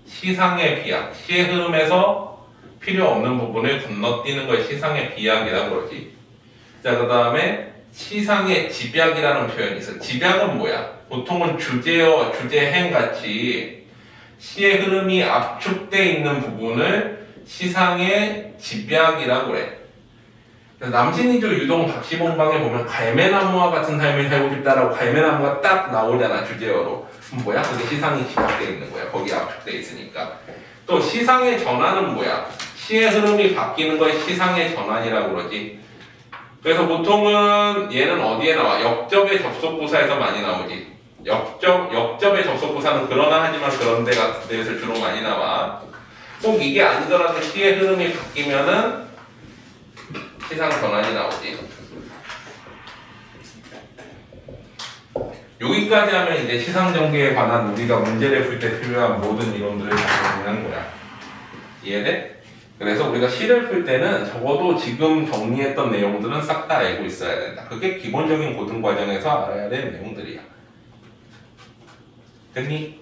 시상의 비약. 시의 흐름에서 필요 없는 부분을 건너뛰는 걸 시상의 비약이라고 그러지. 자, 그 다음에 시상의 집약이라는 표현이 있어. 집약은 뭐야? 보통은 주제어, 주제행 같이 시의 흐름이 압축되어 있는 부분을 시상의 집약이라고 그래. 남신이조 유동 박시봉방에 보면 갈매나무와 같은 삶을 살고 싶다라고 갈매나무가 딱 나오잖아, 주제어로. 뭐야? 그게 시상이 집약되어 있는 거야. 거기 압축되어 있으니까. 또 시상의 전환은 뭐야? 시의 흐름이 바뀌는 걸 시상의 전환이라고 그러지. 그래서 보통은 얘는 어디에 나와? 역적의 접속부사에서 많이 나오지. 역접의 접속부사는 그러나 하지만 그런 데 같은 데에서 주로 많이 나와. 꼭 이게 아니더라도 시의 흐름이 바뀌면은 시상 전환이 나오지. 여기까지 하면 이제 시상 전개에 관한 우리가 문제를 풀 때 필요한 모든 이론들을 다 정리한 거야. 이해돼? 그래서 우리가 시를 풀 때는 적어도 지금 정리했던 내용들은 싹 다 알고 있어야 된다. 그게 기본적인 고등 과정에서 알아야 될 내용들이야. 됐니?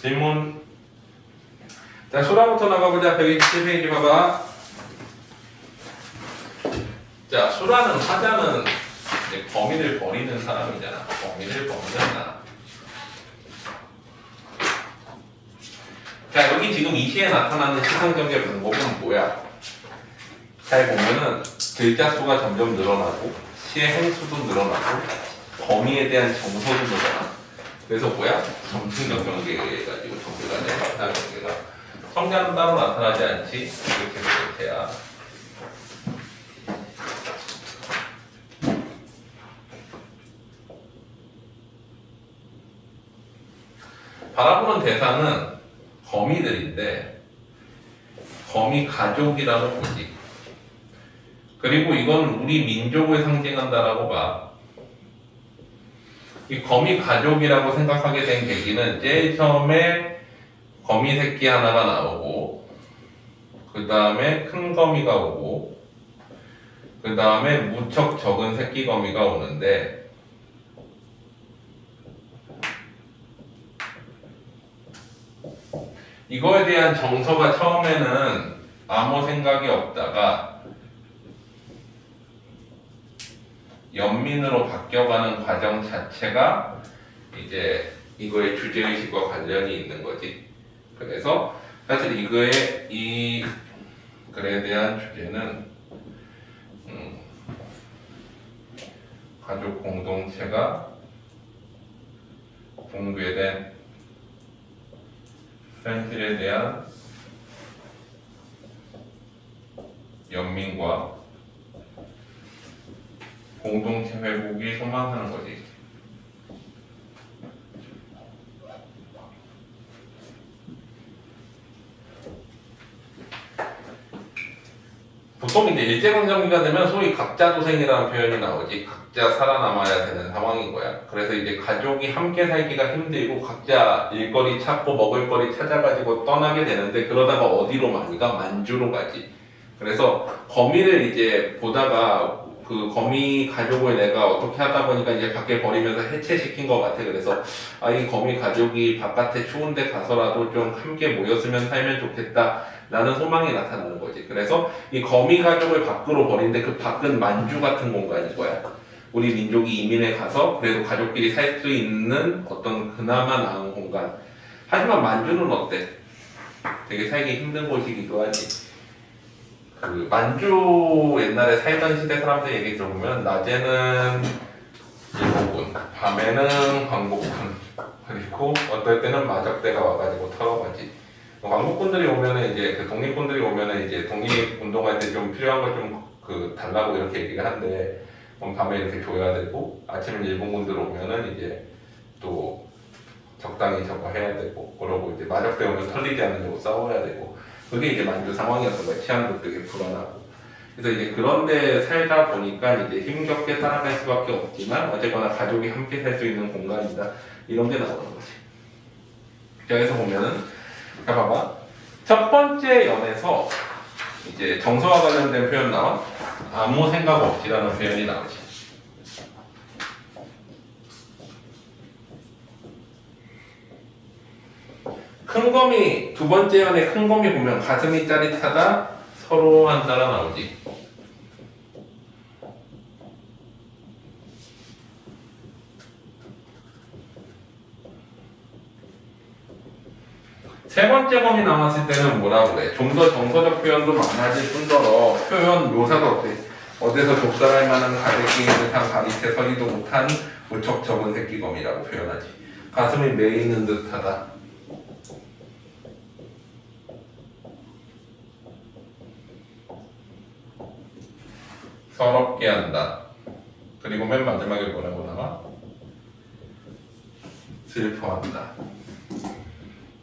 질문. 자, 수라부터 나가보자. 127페이지 봐봐. 자, 수라는 화자는 이제 범위를 버리는 사람이잖아. 범위를 버리는 사람. 자, 여기 지금 이 시에 나타나는 시상전개 방법은 뭐야? 잘 보면은 글자 수가 점점 늘어나고 시의 행수도 늘어나고 범위에 대한 정서도 늘어나. 그래서 뭐야? 점층적 경계에 가지고 전개가 돼. 나타나는 경계가 성자는 따로 나타나지 않지. 이렇게 돼야. 바라보는 대상은 거미들인데 거미 가족이라고 보지. 그리고 이건 우리 민족을 상징한다라고 봐. 이 거미 가족이라고 생각하게 된 계기는 제일 처음에 거미 새끼 하나가 나오고 그 다음에 큰 거미가 오고 그 다음에 무척 적은 새끼 거미가 오는데 이거에 대한 정서가 처음에는 아무 생각이 없다가 연민으로 바뀌어가는 과정 자체가 이제 이거의 주제의식과 관련이 있는 거지. 그래서 사실 이거의 이 글에 대한 주제는 가족 공동체가 붕괴된 현실에 대한 연민과 공동체 회복이 소망하는 거지. 보통 이제 일제강점기가 되면 소위 각자도생이라는 표현이 나오지. 각자 살아남아야 되는 상황인 거야. 그래서 이제 가족이 함께 살기가 힘들고 각자 일거리 찾고 먹을거리 찾아가지고 떠나게 되는데 그러다가 어디로 많이 가? 만주로 가지. 그래서 거미를 이제 보다가 그 거미 가족을 내가 어떻게 하다 보니까 이제 밖에 버리면서 해체시킨 것 같아. 그래서 아, 이 거미 가족이 바깥에 추운데 가서라도 좀 함께 모였으면 살면 좋겠다 라는 소망이 나타나는 거지. 그래서 이 거미 가족을 밖으로 버린데 그 밖은 만주 같은 공간인 거야. 우리 민족이 이민에 가서 그래도 가족끼리 살 수 있는 어떤 그나마 나은 공간. 하지만 만주는 어때? 되게 살기 힘든 곳이기도 하지. 그 만주 옛날에 살던 시대 사람들 얘기 들어보면 낮에는 일본군, 밤에는 광복군, 그리고 어떨 때는 마적대가 와가지고 털어가지. 광복군들이 오면은 이제 그 독립군들이 오면은 이제 독립운동할 때 좀 필요한 걸 좀 그 달라고 이렇게 얘기를 한데 그럼 밤에 이렇게 줘야 되고 아침에 일본군들 오면은 이제 또 적당히 저거 해야 되고 그러고 이제 마적대 오면 털리지 않으려고 싸워야 되고 그게 이제 만주 상황이었던 거예요. 치안도 되게 불안하고. 그래서 이제 그런데 살다 보니까 이제 힘겹게 살아갈 수밖에 없지만 어쨌거나 가족이 함께 살 수 있는 공간이다. 이런 게 나오는 거지. 여기서 보면은 자 봐봐. 첫 번째 연에서 이제 정서와 관련된 표현 나와. 아무 생각 없이라는 표현이 나오지. 큰 거미, 두 번째 연에 큰 거미 보면 가슴이 짜릿하다, 서로 한다라 나오지. 세 번째 검이 나왔을 때는 뭐라고 그래? 좀 더 정서적 표현도 많아질 뿐더러 표현 묘사가 어때? 어디서 독살할 만한 가래끼인 듯한 가밑에 서리도 못한 무척 적은 새끼검이라고 표현하지. 가슴이 메이는 듯하다. 서럽게 한다. 그리고 맨 마지막에 뭐라고 나와? 슬퍼한다.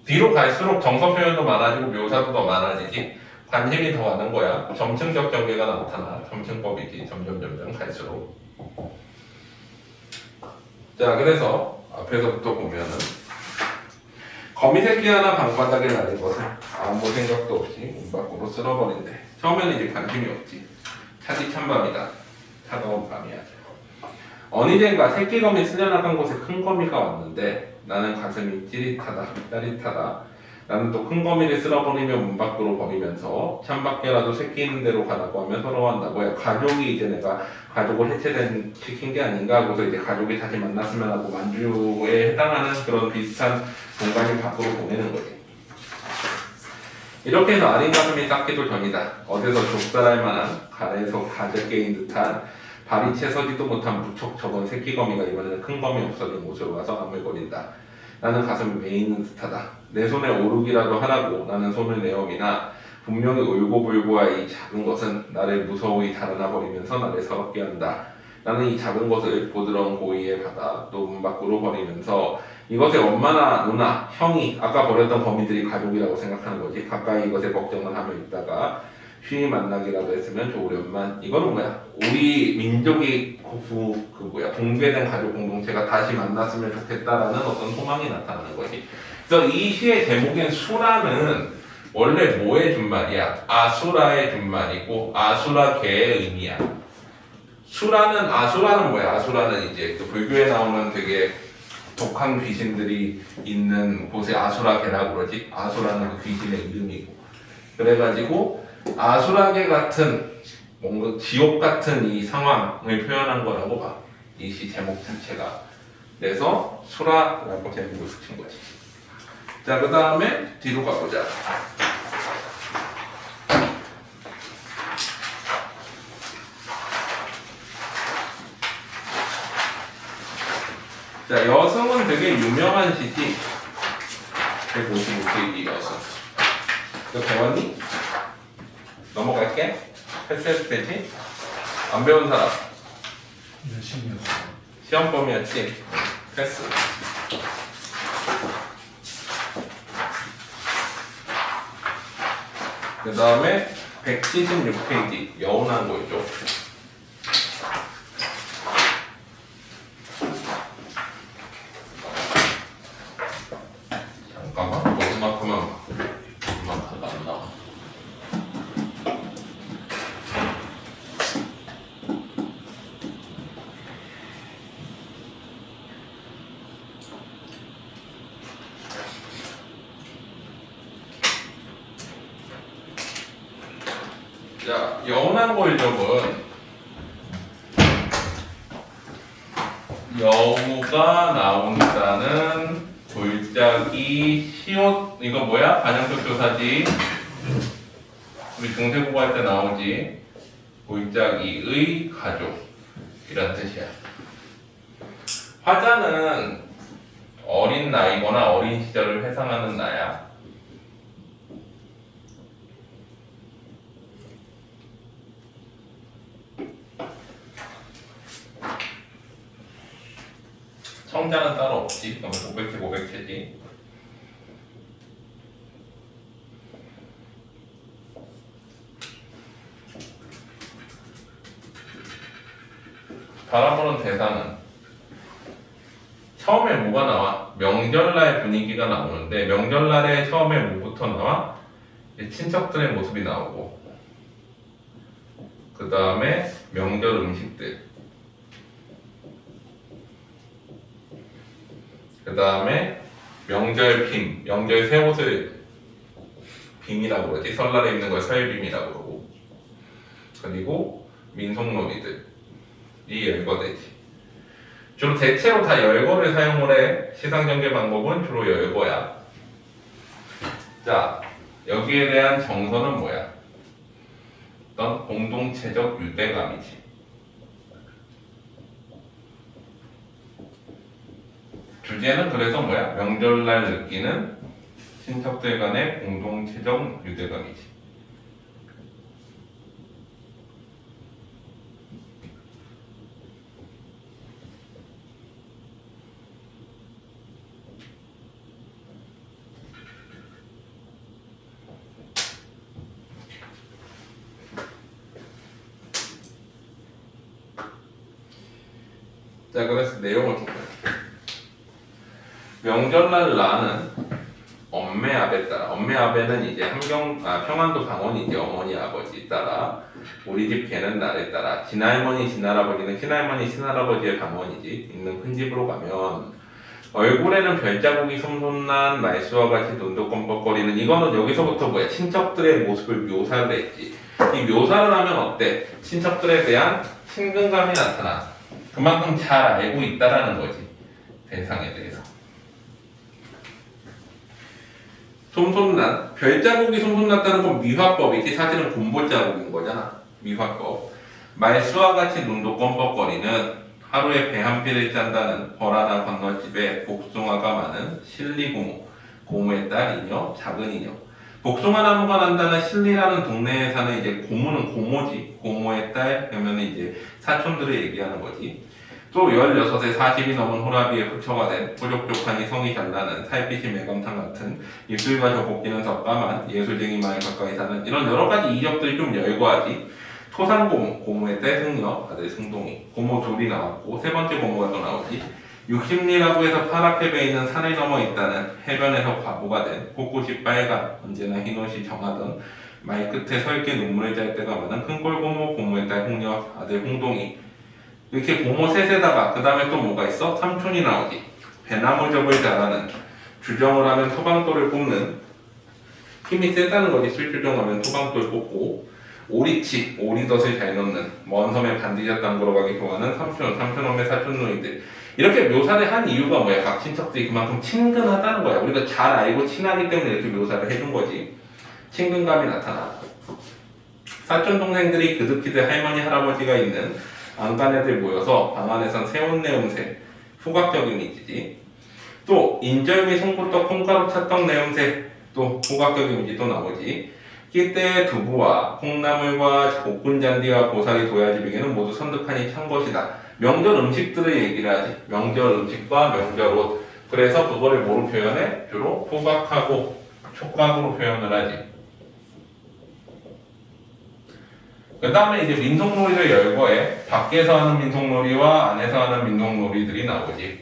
뒤로 갈수록 정서 표현도 많아지고 묘사도 더 많아지지. 관심이 더 가는 거야. 점층적 전개가 나타나. 점층법이지. 점점 갈수록. 자, 그래서 앞에서부터 보면은 거미 새끼 하나 방바닥에 날린 것은 아무 생각도 없이 문 밖으로 쓸어버린대. 처음에는 이제 관심이 없지. 차디 찬밤이다. 차가운 밤이야. 어느 땐가 새끼 거미 쓸려나간 곳에 큰 거미가 왔는데 나는 가슴이 찌릿하다, 짜릿하다. 나는 또 큰 거미를 쓸어버리며 문 밖으로 버리면서 찬밖에라도 새끼 있는 대로 가라고 하며 서러워한다. 뭐야, 가족이 이제 내가 가족을 시킨 게 아닌가 하고서 이제 가족이 다시 만났으면 하고 만주에 해당하는 그런 비슷한 공간을 밖으로 보내는 거지. 이렇게 해서 아린 가슴이 싹기도 전이다. 어디서 족살할 만한 가래에서 가재 깨인 듯한 발이 채 서지도 못한 무척 적은 새끼 거미가 이번에는 큰 거미 없어진 곳으로 와서 아물거린다. 나는 가슴이 왜 있는 듯하다. 내 손에 오르기라도 하라고 나는 손을 내어미나 분명히 울고불고한 이 작은 것은 나를 무서워히 달아나 버리면서 나를 서럽게 한다. 나는 이 작은 것을 보드러운 고이에 받아 또 문 밖으로 버리면서 이것의 엄마나 누나, 형이 아까 버렸던 거미들이 가족이라고 생각하는 거지. 가까이 이것에 걱정을 하며 있다가 쉬이 만나기라도 했으면 좋으련만. 이거는 뭐야? 우리 민족이 붕괴된 가족 공동체가 다시 만났으면 좋겠다라는 어떤 소망이 나타나는 거지. 그래서 이 시의 제목인 수라는 원래 뭐의 준말이야? 아수라의 준말이고 아수라계의 의미야. 아수라는 뭐야? 아수라는 이제 그 불교에 나오는 되게 독한 귀신들이 있는 곳에 아수라계라고 그러지. 아수라는 그 귀신의 이름이고. 그래가지고 아수라계 같은 뭔가 지옥 같은 이 상황을 표현한 거라고 봐. 이 시 제목 자체가. 그래서 수라라고 제목을 붙인 거지. 자, 그 다음에 뒤로 가보자. 자, 여승은 되게 유명한 시지. 155페이지 여승. 이거 배웠니? 넘어갈게. 패스해도 되지? 안 배운 사람? 열심히 했어. 시험범위였지? 패스. 그 다음에 176페이지 여운한 거죠. 잠깐만, 마지막으로만 이만큼 안 나와. 자, 여운한 골적은 여우가 나온다는 골짜기 시옷. 이거 뭐야? 반영적 조사지. 우리 중세국어 할 때 나오지. 골짜기의 가족 이란 뜻이야. 화자는 어린 나이거나 어린 시절을 회상하는 나야. 청자는 따로 없지. 그러면 고백체 고백체지. 바라보는 대상은 처음에 뭐가 나와? 명절날 분위기가 나오는데 명절날에 처음에 뭐부터 나와? 친척들의 모습이 나오고 그 다음에 명절 음식들, 그 다음에 명절 빔, 명절 새 옷을 빔이라고 그러지. 설날에 입는 걸 설빔이라고 그러고, 그리고 민속놀이들이 열거되지. 주로 대체로 다 열거를 사용을 해. 시상전개 방법은 주로 열거야. 자, 여기에 대한 정서는 뭐야? 어떤 공동체적 유대감이지. 주제는 그래서 뭐야? 명절날 느끼는 친척들 간의 공동체적 유대감이지. 자, 그래서 내용을 좀 볼게요. 명절날 라는 엄매아베 따라, 엄매아베는 이제 평안도 방언이지, 어머니 아버지 따라, 우리 집 개는 날에 따라, 친할머니 친할아버지는 친할머니 친할아버지의 방언이지, 있는 큰 집으로 가면 얼굴에는 별자국이 솜솜난 말수와 같이 눈도 껌뻑거리는, 이거는 여기서부터 뭐야, 친척들의 모습을 묘사를 했지. 이 묘사를 하면 어때? 친척들에 대한 친근감이 나타나. 그만큼 잘 알고 있다라는 거지, 대상에 대해서. 솜솜난, 별자국이 솜솜났다는 건 미화법이지, 사실은 곰볼자국인 거잖아. 미화법. 말수와 같이 눈도 껌뻑거리는, 하루에 배 한 피를 짠다는 벌하나 건너집에 복숭아가 많은 실리고모, 고모의 딸 이녀, 작은 이녀. 복숭아 나무가 난다는 실리라는 동네에 사는 이제 고모는 고모지, 고모의 딸 그러면 이제 사촌들을 얘기하는 거지. 또 16에 40이 넘은 호라비에 후처가 된 뾰족족하니 성이 잘나는 살빛이 매감탕 같은 입술과 젖꼭지는 덕감한 예술쟁이 마을 가까이 사는, 이런 여러 가지 이력들이 좀 열거하지. 토상고모, 고모의 딸 승려, 아들 승동이, 고모 둘이 나왔고 세 번째 고모가 또 나오지. 60리라고 해서 파랗게 베이는 산을 넘어 있다는 해변에서 과부가 된 곳곳이 빨간, 언제나 흰옷이 정하던 말 끝에 설게 눈물을 짤 때가 많은 큰골고모, 고모의 딸 홍녀, 아들 홍동이. 이렇게 고모 셋에다가 그 다음에 또 뭐가 있어? 삼촌이 나오지. 배나무접을 잘하는, 주정을 하면 토방돌을 뽑는, 힘이 세다는 거지. 술주정하면 토방돌 뽑고, 오리치, 오리덫을 잘 넣는, 먼 섬에 반디젓 담그러 가기 좋아하는 삼촌엄매 사촌누이들. 이렇게 묘사를 한 이유가 뭐야? 각 친척들이 그만큼 친근하다는 거야. 우리가 잘 알고 친하기 때문에 이렇게 묘사를 해준 거지. 친근감이 나타나. 사촌 동생들이 그득히들 할머니 할아버지가 있는 안간애들 모여서 방 안에선 새옷내음새, 후각적인 이미지. 또 인절미 송구떡 콩가루 찰떡 내음새, 또 후각적인 이미지 또 나오지. 끼때 두부와 콩나물과 볶은잔디와 고사리 도야지비계는 모두 선득하니 찬 것이다. 명절 음식들을 얘기를 하지. 명절 음식과 명절 옷. 그래서 그거를 뭐로 표현해? 주로 후각하고 촉각으로 표현을 하지. 그 다음에 이제 민속놀이를 열거해. 밖에서 하는 민속놀이와 안에서 하는 민속놀이들이 나오지.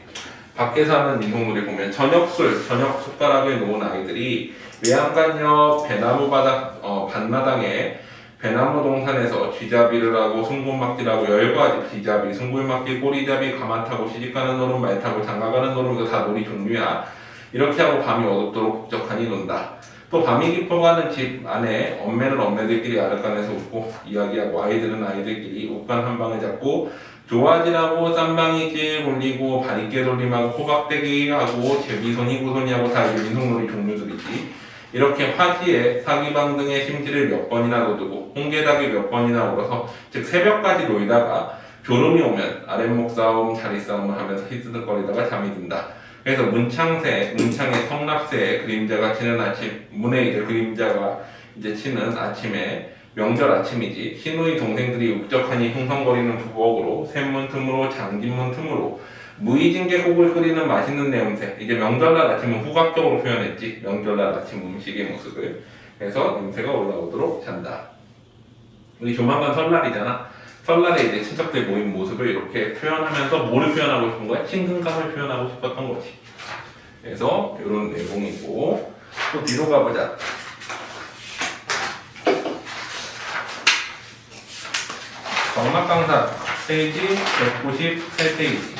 밖에서 하는 민속놀이 보면 저녁 숟가락을 놓은 아이들이 외양간역 배나무 밭마당에 배나무 동산에서 쥐잡이를 하고 송곳막기를 하고 열거하지. 쥐잡이, 송골막기, 꼬리잡이, 가마 타고 시집가는 노름, 말 타고 장가가는 노름, 이거 다 놀이 종류야. 이렇게 하고 밤이 어둡도록 북적하니 논다. 또 밤이 깊어가는 집 안에 엄매는 엄매들끼리 아랫간에서 웃고 이야기하고, 아이들은 아이들끼리 옷간 한 방을 잡고 조아지라고 쌈방이 길 올리고 바리깨 돌림하고 호박대기 하고 제비손, 희구손이 하고 다 이게 민속놀이 종류들이지. 이렇게 화지에 사기방 등의 심지를 몇 번이나 돋우고 홍게닭이 몇 번이나 울어서, 즉 새벽까지 놀다가 졸음이 오면 아랫목 싸움, 자리 싸움을 하면서 히스득거리다가 잠이 든다. 그래서 문창의 성납새에 그림자가 치는 아침, 문에 이제 그림자가 이제 치는 아침에 명절 아침이지. 시누이 동생들이 uk적하니 흥성거리는 부엌으로 샘문 틈으로 장진문 틈으로 무의징계국을 끓이는 맛있는 냄새. 이제 명절날 아침은 후각적으로 표현했지. 명절날 아침 음식의 모습을. 그래서 냄새가 올라오도록 잔다. 우리 조만간 설날이잖아. 설날에 이제 친척들 모인 모습을 이렇게 표현하면서 뭐를 표현하고 싶은 거야? 친근감을 표현하고 싶었던 거지. 그래서 이런 내용이고, 또 뒤로 가보자. 정막강산 페이지 198페이지.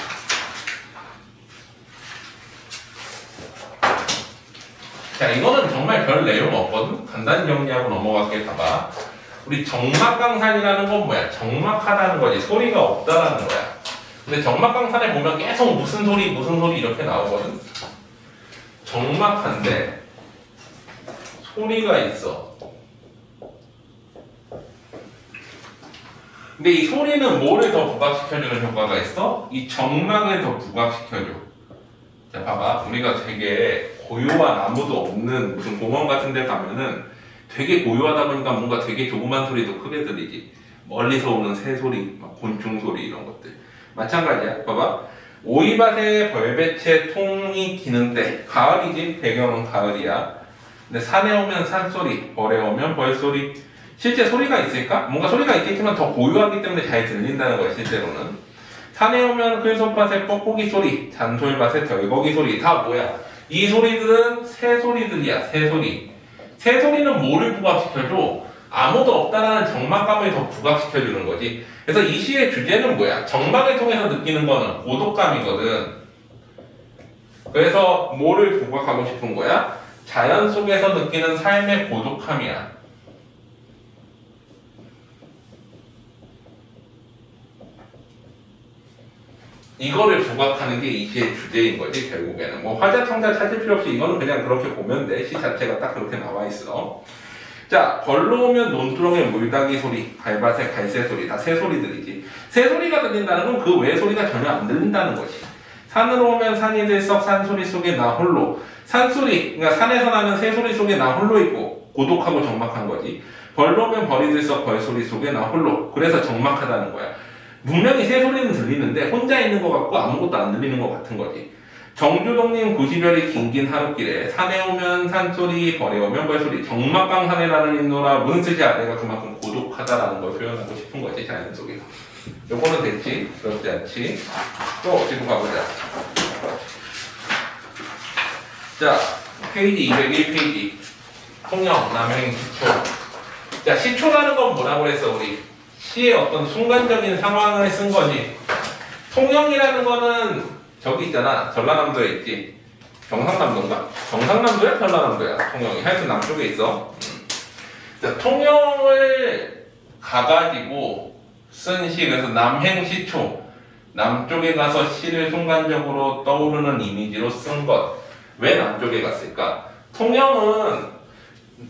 자, 이거는 정말 별 내용 없거든? 간단히 정리하고 넘어갈게. 봐봐. 우리 정막강산이라는 건 뭐야? 정막하다는 거지. 소리가 없다라는 거야. 근데 정막강산에 보면 계속 무슨 소리 이렇게 나오거든? 정막한데 소리가 있어. 근데 이 소리는 뭐를 더 부각시켜주는 효과가 있어? 이 정막을 더 부각시켜줘. 자, 봐봐. 우리가 되게 고요한 아무도 없는 무슨 공원 같은 데 가면은 되게 고요하다 보니까 뭔가 되게 조그만 소리도 크게 들리지. 멀리서 오는 새 소리, 막 곤충 소리 이런 것들. 마찬가지야. 봐봐. 오이밭에 벌배채 통이 기는 때, 가을이지. 배경은 가을이야. 근데 산에 오면 산소리, 벌에 오면 벌소리. 실제 소리가 있을까? 뭔가 소리가 있겠지만 더 고요하기 때문에 잘 들린다는 거야, 실제로는. 산에 오면 클소밭의 뻐꾸기 소리, 잔솔밭의 덜거기 소리 다 뭐야? 이 소리들은 새 소리들이야. 새 소리. 새 소리는 뭐를 부각시켜줘? 아무도 없다라는 적막감을 더 부각시켜주는 거지. 그래서 이 시의 주제는 뭐야? 적막을 통해서 느끼는 거는 고독감이거든. 그래서 뭐를 부각하고 싶은 거야? 자연 속에서 느끼는 삶의 고독함이야. 이거를 부각하는 게 이 시의 주제인 거지, 결국에는. 뭐 화자 청자 찾을 필요 없이 이거는 그냥 그렇게 보면 돼. 시 자체가 딱 그렇게 나와 있어. 자, 벌로 오면 논두렁의 물닭이 소리, 갈밭의 갈새 소리, 다 새 소리들이지. 새 소리가 들린다는 건 그 외의 소리가 전혀 안 들린다는 거지. 산으로 오면 산이 들썩 산소리 속에 나 홀로. 산소리, 그러니까 산에서 나는 새 소리 속에 나 홀로 있고 고독하고 적막한 거지. 벌로 오면 벌이 들썩 벌소리 속에 나 홀로. 그래서 적막하다는 거야. 분명히 새 소리는 들리는데 혼자 있는 것 같고 아무것도 안 들리는 것 같은 거지. 정주동님 90여리 긴긴 하루길에 산에 오면 산소리 벌에 오면 벌소리 적막강 산에 나는 인노라 무슨 뜻이야? 내가 그만큼 고독하다라는 걸 표현하고 싶은 거지 자연 속에서. 요거는 됐지? 그렇지 않지? 또 어디로 가보자. 자, 페이지 201페이지 통영 남행 시초. 자, 시초라는 건 뭐라고 그랬어 우리? 시의 어떤 순간적인 상황을 쓴 거지. 통영이라는 거는 저기 있잖아. 전라남도에 있지. 경상남도인가? 경상남도야? 전라남도야? 통영이. 하여튼 남쪽에 있어. 자, 통영을 가가지고 쓴 시, 그래서 남행시초. 남쪽에 가서 시를 순간적으로 떠오르는 이미지로 쓴 것. 왜 남쪽에 갔을까? 통영은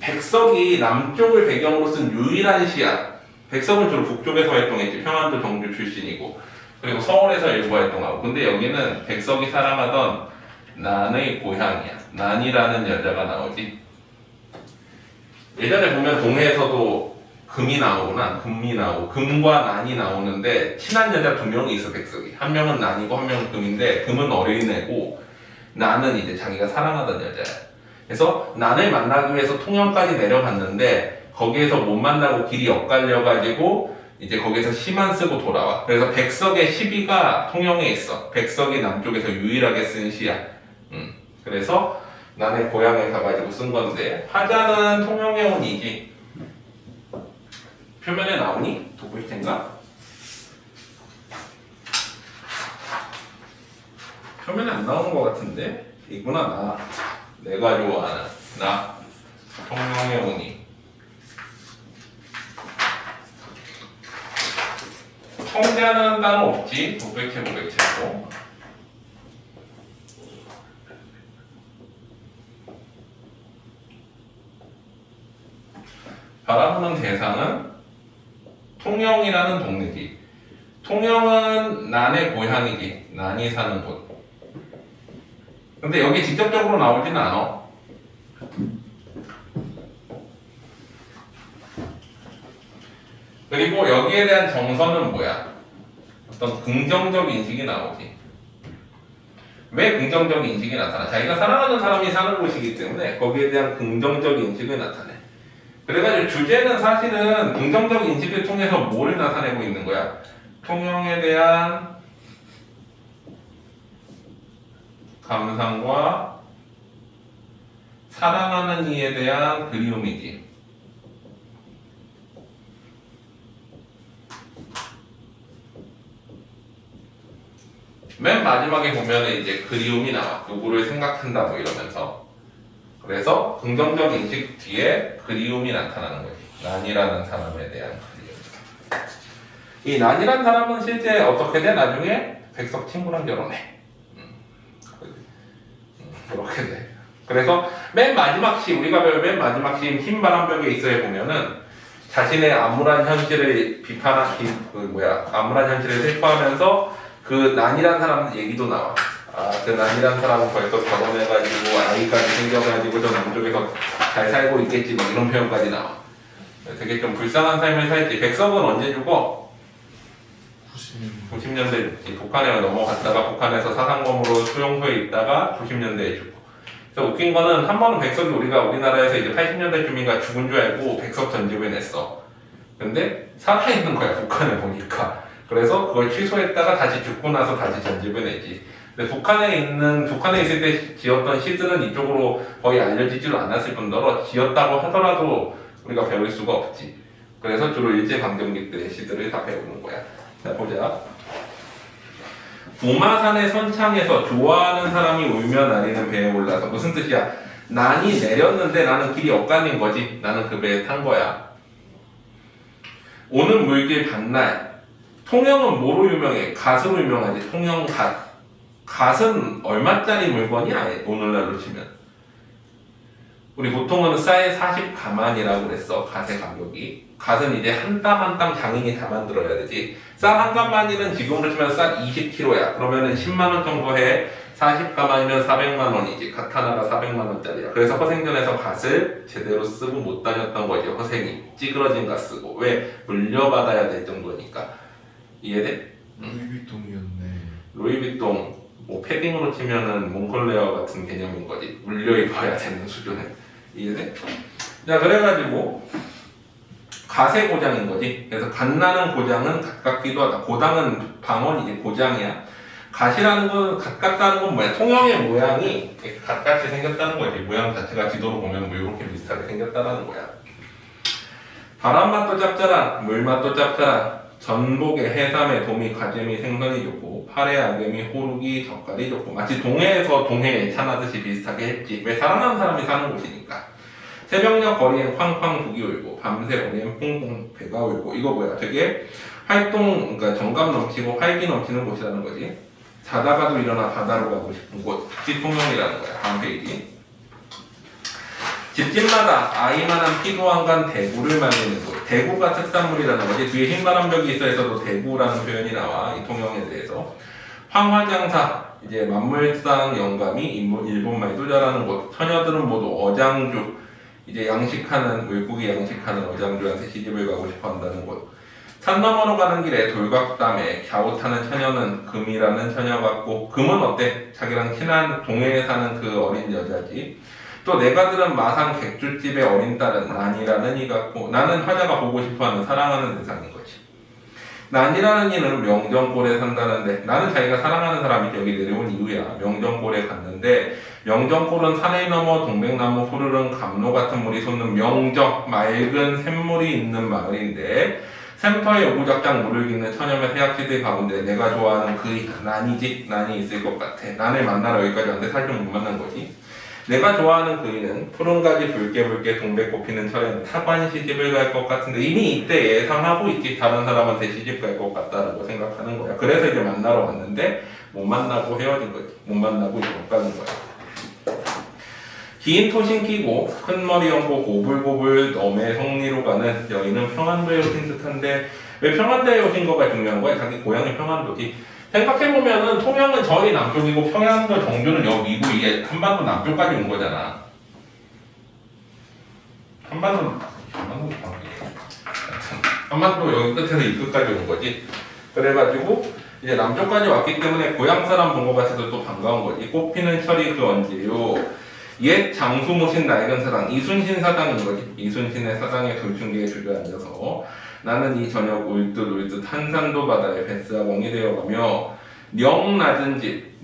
백석이 남쪽을 배경으로 쓴 유일한 시야. 백석은 주로 북쪽에서 활동했지. 평안도 경주 출신이고. 그리고 서울에서 일부 활동하고. 근데 여기는 백석이 사랑하던 난의 고향이야. 난이라는 여자가 나오지. 예전에 보면 동해에서도 금이 나오구나. 금이 나오고. 금과 난이 나오는데 친한 여자 두 명이 있어, 백석이. 한 명은 난이고 한 명은 금인데 금은 어린애고 난은 이제 자기가 사랑하던 여자야. 그래서 난을 만나기 위해서 통영까지 내려갔는데 거기에서 못 만나고 길이 엇갈려가지고 이제 거기서 시만 쓰고 돌아와. 그래서 백석의 시비가 통영에 있어. 백석이 남쪽에서 유일하게 쓴 시야. 그래서 나의 고향에 가가지고 쓴 건데 화자는 통영에 온 이지. 표면에 나오니? 도불텐가? 표면에 안 나오는 것 같은데? 이구나 나. 내가 좋아하는 나. 통영에 오니. 청자는 따로 없지. 고백체고. 바라보는 대상은 통영이라는 동네지. 통영은 난의 고향이지. 난이 사는 곳. 근데 여기 직접적으로 나오지는 않아. 그리고 여기에 대한 정서는 뭐야? 어떤 긍정적 인식이 나오지. 왜 긍정적 인식이 나타나? 자기가 사랑하는 사람이 사는 곳이기 때문에 거기에 대한 긍정적 인식을 나타내. 그래가지고 주제는 사실은 긍정적 인식을 통해서 뭘 나타내고 있는 거야? 통영에 대한 감상과 사랑하는 이에 대한 그리움이지. 맨 마지막에 보면은 이제 그리움이 나와. 누구를 생각한다 뭐 이러면서. 그래서 긍정적 인식 뒤에 그리움이 나타나는 거지. 난이라는 사람에 대한 그리움. 이 난이라는 사람은 실제 어떻게 돼? 나중에 백석 친구랑 결혼해. 그렇게 돼. 그래서 맨 마지막 시, 우리가 배울 맨 마지막 시인 흰바람벽에 있어야 보면은 자신의 암울한 현실을 암울한 현실을 슬퍼하면서 그 난이란 사람 얘기도 나와. 그 난이란 사람은 벌써 결혼해가지고 아이까지 생겨가지고 저 남쪽에서 잘 살고 있겠지 뭐 이런 표현까지 나와. 되게 좀 불쌍한 삶을 살지. 백석은 언제 죽어? 90년대 죽지. 북한에 넘어갔다가 북한에서 사상검으로 수용소에 있다가 90년대에 죽고. 그래서 웃긴 거는 한 번은 백석이 우리나라에서 이제 80년대쯤인가 죽은 줄 알고 백석 전집을 냈어. 근데 살아있는 거야 북한에 보니까. 그래서 그걸 취소했다가 다시 죽고 나서 다시 전집을 내지. 근데 북한에 있을 때 지었던 시들은 이쪽으로 거의 알려지지도 않았을 뿐더러 지었다고 하더라도 우리가 배울 수가 없지. 그래서 주로 일제강점기들의 시들을 다 배우는 거야. 자, 보자. 구마산의 선창에서 좋아하는 사람이 울며 나리는 배에 올라서. 무슨 뜻이야? 난이 내렸는데 나는 길이 엇갈린 거지. 나는 그 배에 탄 거야. 오는 물길 반날. 통영은 뭐로 유명해? 갓으로 유명하지. 통영 갓. 갓은 얼마짜리 물건이야? 오늘날로 치면. 우리 보통은 쌀 40가만이라고 그랬어. 갓의 가격이. 갓은 이제 한 땀 한 땀 장인이 다 만들어야 되지. 쌀 한 가만이는 지금으로 치면 쌀 20kg야. 그러면은 10만원 정도 해. 40가만이면 400만원이지. 갓 하나가 400만원짜리야. 그래서 허생전에서 갓을 제대로 쓰고 못 다녔던 거지. 허생이. 찌그러진 갓 쓰고. 왜? 물려받아야 될 정도니까. 이해돼? 루이비통이었네. 루이비통, 뭐 패딩으로 치면은 몽클레어 같은 개념인 거지. 물려 입어야 되는 수준은. 이해돼? 자, 그래가지고 갓의 고장인 거지. 그래서 갓나는 고장은 가깝기도 하다. 고당은 방언이지. 고장이야. 갓이라는 건 가깝다는 건 뭐야? 통영의 모양이 이렇게 가깝게 생겼다는 거지. 모양 자체가 지도로 보면 뭐 이렇게 비슷하게 생겼다는 거야. 바람맛도 짭짤한, 물맛도 짭짤한, 전복에 해삼에 도미, 가재미, 생선이 좋고 파래, 아개미, 호루기, 젓갈이 좋고. 마치 동해에서 동해 예찬하듯이 비슷하게 했지. 왜? 사랑하는 사람이 사는 곳이니까. 새벽녘 거리엔 쾅쾅 북이 울고 밤새 거리엔 퐁퐁 배가 울고. 이거 뭐야? 되게 그러니까 정감 넘치고 활기 넘치는 곳이라는 거지. 자다가도 일어나 바다로 가고 싶은 곳. 집통영이라는 거야. 다음 페이지. 집집마다 아이만한 피도한간 대구를 만드는 곳. 대구가 특산물이라는 거지. 뒤에 흰바람 벽이 있어서도 대구라는 표현이 나와. 이 통영에 대해서. 황화장사, 이제 만물상 영감이 일본 말도 잘하는 곳. 처녀들은 모두 어장주, 이제 양식하는, 물고기 양식하는 어장주한테 시집을 가고 싶어 한다는 곳. 산 너머로 가는 길에 돌각담에 갸웃하는 처녀는 금이라는 처녀 같고. 금은 어때? 자기랑 친한 동해에 사는 그 어린 여자지. 또 내가 들은 마상 객주집의 어린 딸은 난이라는 이 같고. 나는 화자가 보고 싶어하는 사랑하는 대상인 거지. 난이라는 이는 명정골에 산다는데, 나는 자기가 사랑하는 사람이 여기 내려온 이유야. 명정골에 갔는데, 명정골은 산을 넘어 동백나무 푸르른 감로 같은 물이 솟는 명정, 맑은 샘물이 있는 마을인데, 샘터에 오구작작 물을 깃는 처녀의 해악시들 가운데 내가 좋아하는 그 난이 있을 것 같아. 난을 만나러 여기까지 왔는데 사실 못 만난 거지. 내가 좋아하는 그이는 푸른 가지 붉게 동백 꽃피는 철에는 타관 시집을 갈 것 같은데, 이미 이때 예상하고 있지. 다른 사람한테 시집 갈 것 같다라고 생각하는 거야. 그래서 이제 만나러 왔는데 못 만나고 헤어진 거지. 못 만나고 이제 못 가는 거야. 긴 토신 끼고 큰 머리 얹고 고불고불 넘의 성리로 가는 여인은 평안도에 오신 듯한데, 왜 평안도에 오신 거가 중요한 거야? 자기 고향이 평안도지. 생각해보면은 통영은 저희 남쪽이고 평양도 정주는 여기고, 이게 한반도 남쪽까지 온 거잖아. 한반도 여기 끝에서 이 끝까지 온 거지. 그래가지고 이제 남쪽까지 왔기 때문에 고향 사람 본 것 같아서 또 반가운 거지. 꽃피는 철이 그 언제요? 옛 장수 모신 낡은 사당, 이순신 사당인 거지. 이순신의 사당에 돌충기에 주저앉아서 나는 이 저녁 울듯 한산도 바다에 뱃사공이 되어가며 령 낮은 집,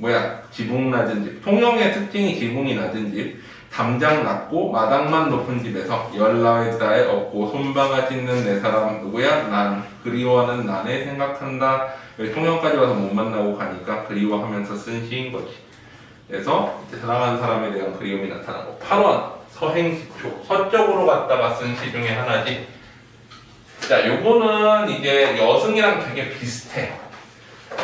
지붕 낮은 집. 통영의 특징이 지붕이 낮은 집. 담장 낮고 마당만 높은 집에서 열나흘다에 얻고 손바가 짖는 내 사람 누구야? 난. 그리워하는 난에 생각한다. 통영까지 와서 못 만나고 가니까 그리워하면서 쓴 시인 거지. 그래서 사랑하는 사람에 대한 그리움이 나타나고. 8원 서행시초, 서쪽으로 갔다가 쓴 시 중에 하나지. 자, 요거는 이제 여승이랑 되게 비슷해.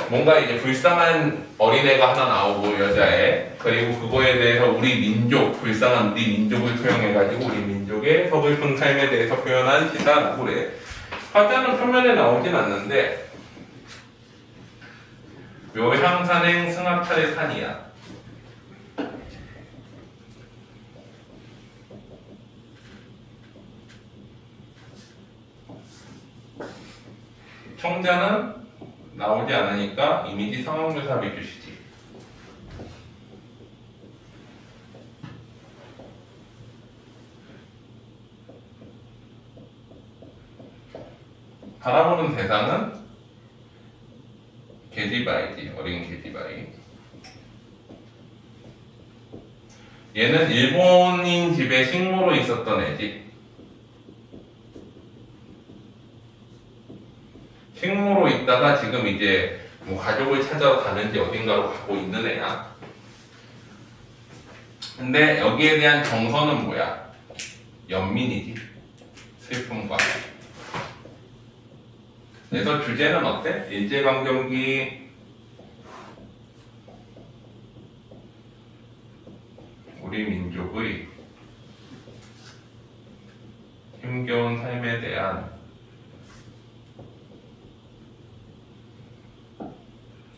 뭔가 이제 불쌍한 어린애가 하나 나오고, 여자애. 그리고 그거에 대해서 우리 민족, 불쌍한 우리 민족을 투영해가지고 우리 민족의 서글픈 삶에 대해서 표현한 시다라고 그래. 화자는 표면에 나오진 않는데, 묘향산행 승합차의 산이야. 청자는 나오지 않으니까 이미지 상황묘사 해주시지. 바라보는 대상은 얘는 일본인 집에 식모로 있었던 애지. 식모로 있다가 지금 이제 뭐 가족을 찾아러 가는지 어딘가로 가고 있는 애야. 근데 여기에 대한 정서는 뭐야? 연민이지. 슬픔과. 그래서 주제는 어때? 일제강점기 우리 민족의 힘겨운 삶에 대한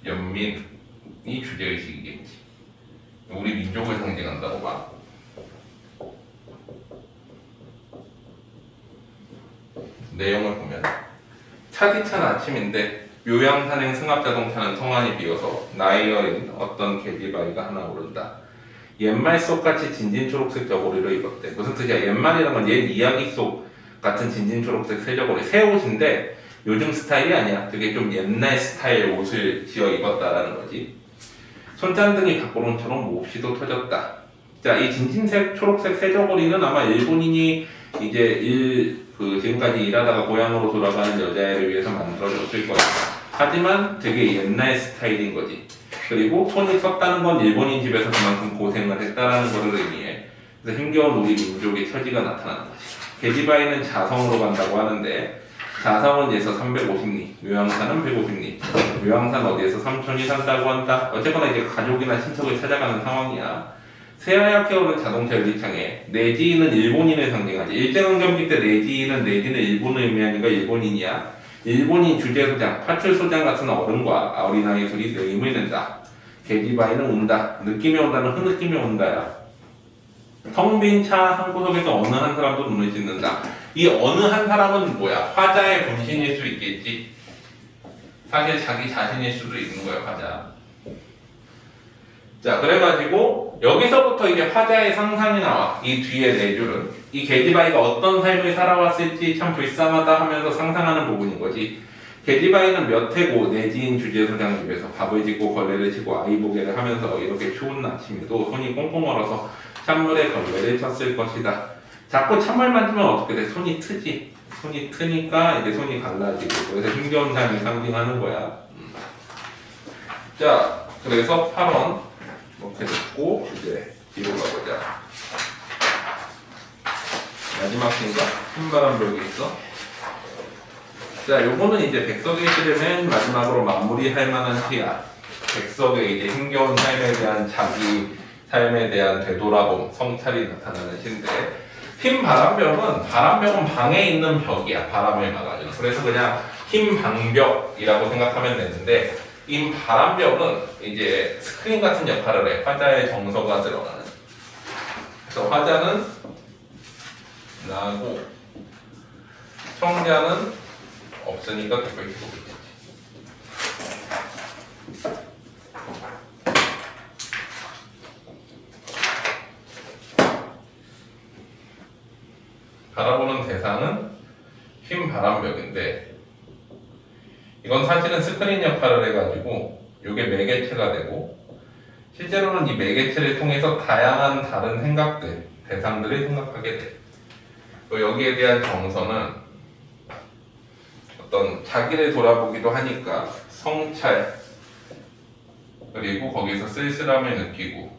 연민이 주제의식이겠지. 우리 민족을 상징한다고 봐. 내용을 보면 차디찬 아침인데 묘양산행 승합자동차는 성안이 비어서 나이 어린 어떤 계기바위가 하나 오른다. 옛말 속같이 진진초록색 저고리를 입었대. 무슨 뜻이야? 옛말이란 건 옛 이야기 속 같은 진진초록색 새 저고리, 새 옷인데 요즘 스타일이 아니야. 되게 좀 옛날 스타일 옷을 지어 입었다라는 거지. 손잔등이 각고론처럼 몹시도 터졌다. 자, 이 진진색 초록색 새 저고리는 아마 일본인이 이제 지금까지 일하다가 고향으로 돌아가는 여자애를 위해서 만들어줬을 거야. 하지만 되게 옛날 스타일인 거지. 그리고 손이 섰다는 건 일본인 집에서 그만큼 고생을 했다라는 것을 의미해. 그래서 힘겨운 우리 민족의 처지가 나타나는 거지. 계지바위는 자성으로 간다고 하는데 자성은 예서 350리, 묘양산은 150리. 묘양산 어디에서 삼촌이 산다고 한다. 어쨌거나 이제 가족이나 친척을 찾아가는 상황이야. 새하얗게 오른 자동차 유리창에 내지인은 일본인을 상징하지. 일제강점기 때 내지인은 일본을 의미하니까 일본인이야. 일본인 주재소장, 파출소장 같은 어른과 어린아이 둘이 내임을 낸다. 계지바위는 운다. 느낌이 온다는 흐느낌이 온다야. 텅 빈 차 한 구석에서 어느 한 사람도 눈을 찢는다. 이 어느 한 사람은 뭐야? 화자의 분신일 수 있겠지. 사실 자기 자신일 수도 있는 거야, 화자. 자, 그래가지고 여기서부터 이제 화자의 상상이 나와. 이 뒤에 네 줄은 이 계지바위가 어떤 삶을 살아왔을지 참 불쌍하다 하면서 상상하는 부분인 거지. 계지바위는 몇 해고 내지인 주재소장 집에서 밥을 짓고 걸레를 치고 아이 보게를 하면서 이렇게 추운 아침에도 손이 꽁꽁 얼어서 찬물에 걸레를 쳤을 것이다. 자꾸 찬물 만지면 어떻게 돼? 손이 트지. 손이 트니까 이제 손이 갈라지고 그래서 힘겨운 삶을 상징하는 거야. 자, 그래서 8원 이렇게 듣고 이제 뒤로 가보자. 마지막 신가? 흰바람벽이 있어. 자, 요거는 이제 백석의 시를 맨 마지막으로 마무리할 만한 시야. 백석의 이제 힘겨운 삶에 대한 자기 삶에 대한 되돌아봄, 성찰이 나타나는 시인데, 흰 바람벽은 방에 있는 벽이야. 바람을 막아주는. 그래서 그냥 흰 방벽이라고 생각하면 되는데, 이 바람벽은 이제 스크린 같은 역할을 해. 화자의 정서가 들어가는. 그래서 화자는 나고 청자는 없으니까 그걸 키우고 있겠지. 바라보는 대상은 흰 바람벽인데 이건 사실은 스크린 역할을 해가지고 이게 매개체가 되고 실제로는 이 매개체를 통해서 다양한 다른 생각들, 대상들을 생각하게 돼. 여기에 대한 정서는 어떤 자기를 돌아보기도 하니까 성찰 그리고 거기서 쓸쓸함을 느끼고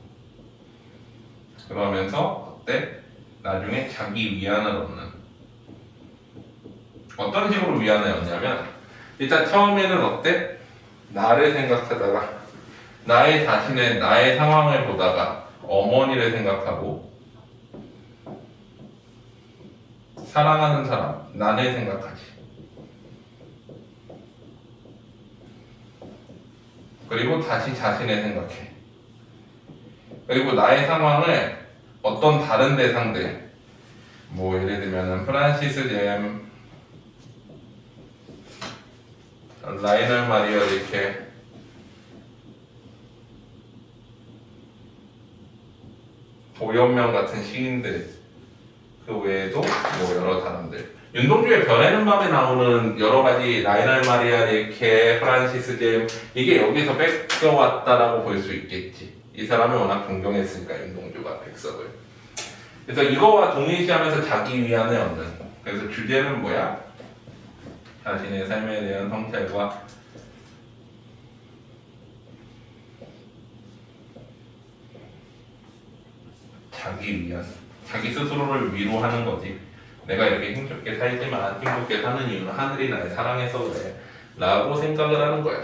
그러면서 어때? 나중에 자기 위안을 얻는 어떤 식으로 위안을 얻냐면 일단 처음에는 어때? 나를 생각하다가 나의 자신의 나의 상황을 보다가 어머니를 생각하고 사랑하는 사람, 나를 생각하지. 그리고 다시 자신을 생각해. 그리고 나의 상황을 어떤 다른 대상들, 뭐 예를 들면 프란시스 잼, 라이널 마리아 이렇게 오연명 같은 시인들 그 외에도 뭐 여러 사람들 윤동주의 변해는 밤에 나오는 여러 가지 라이널 마리아 릴케, 프란시스 잼 이게 여기서 뺏겨왔다라고 볼 수 있겠지. 이 사람을 워낙 존경했으니까 윤동주가 백석을. 그래서 이거와 동일시하면서 자기 위안을 얻는. 그래서 주제는 뭐야? 자신의 삶에 대한 성찰과 자기 위안, 자기 스스로를 위로하는 거지. 내가 이렇게 힘겹게 살지만 힘겹게 사는 이유는 하늘이 날 사랑해서 그래 라고 생각을 하는 거야.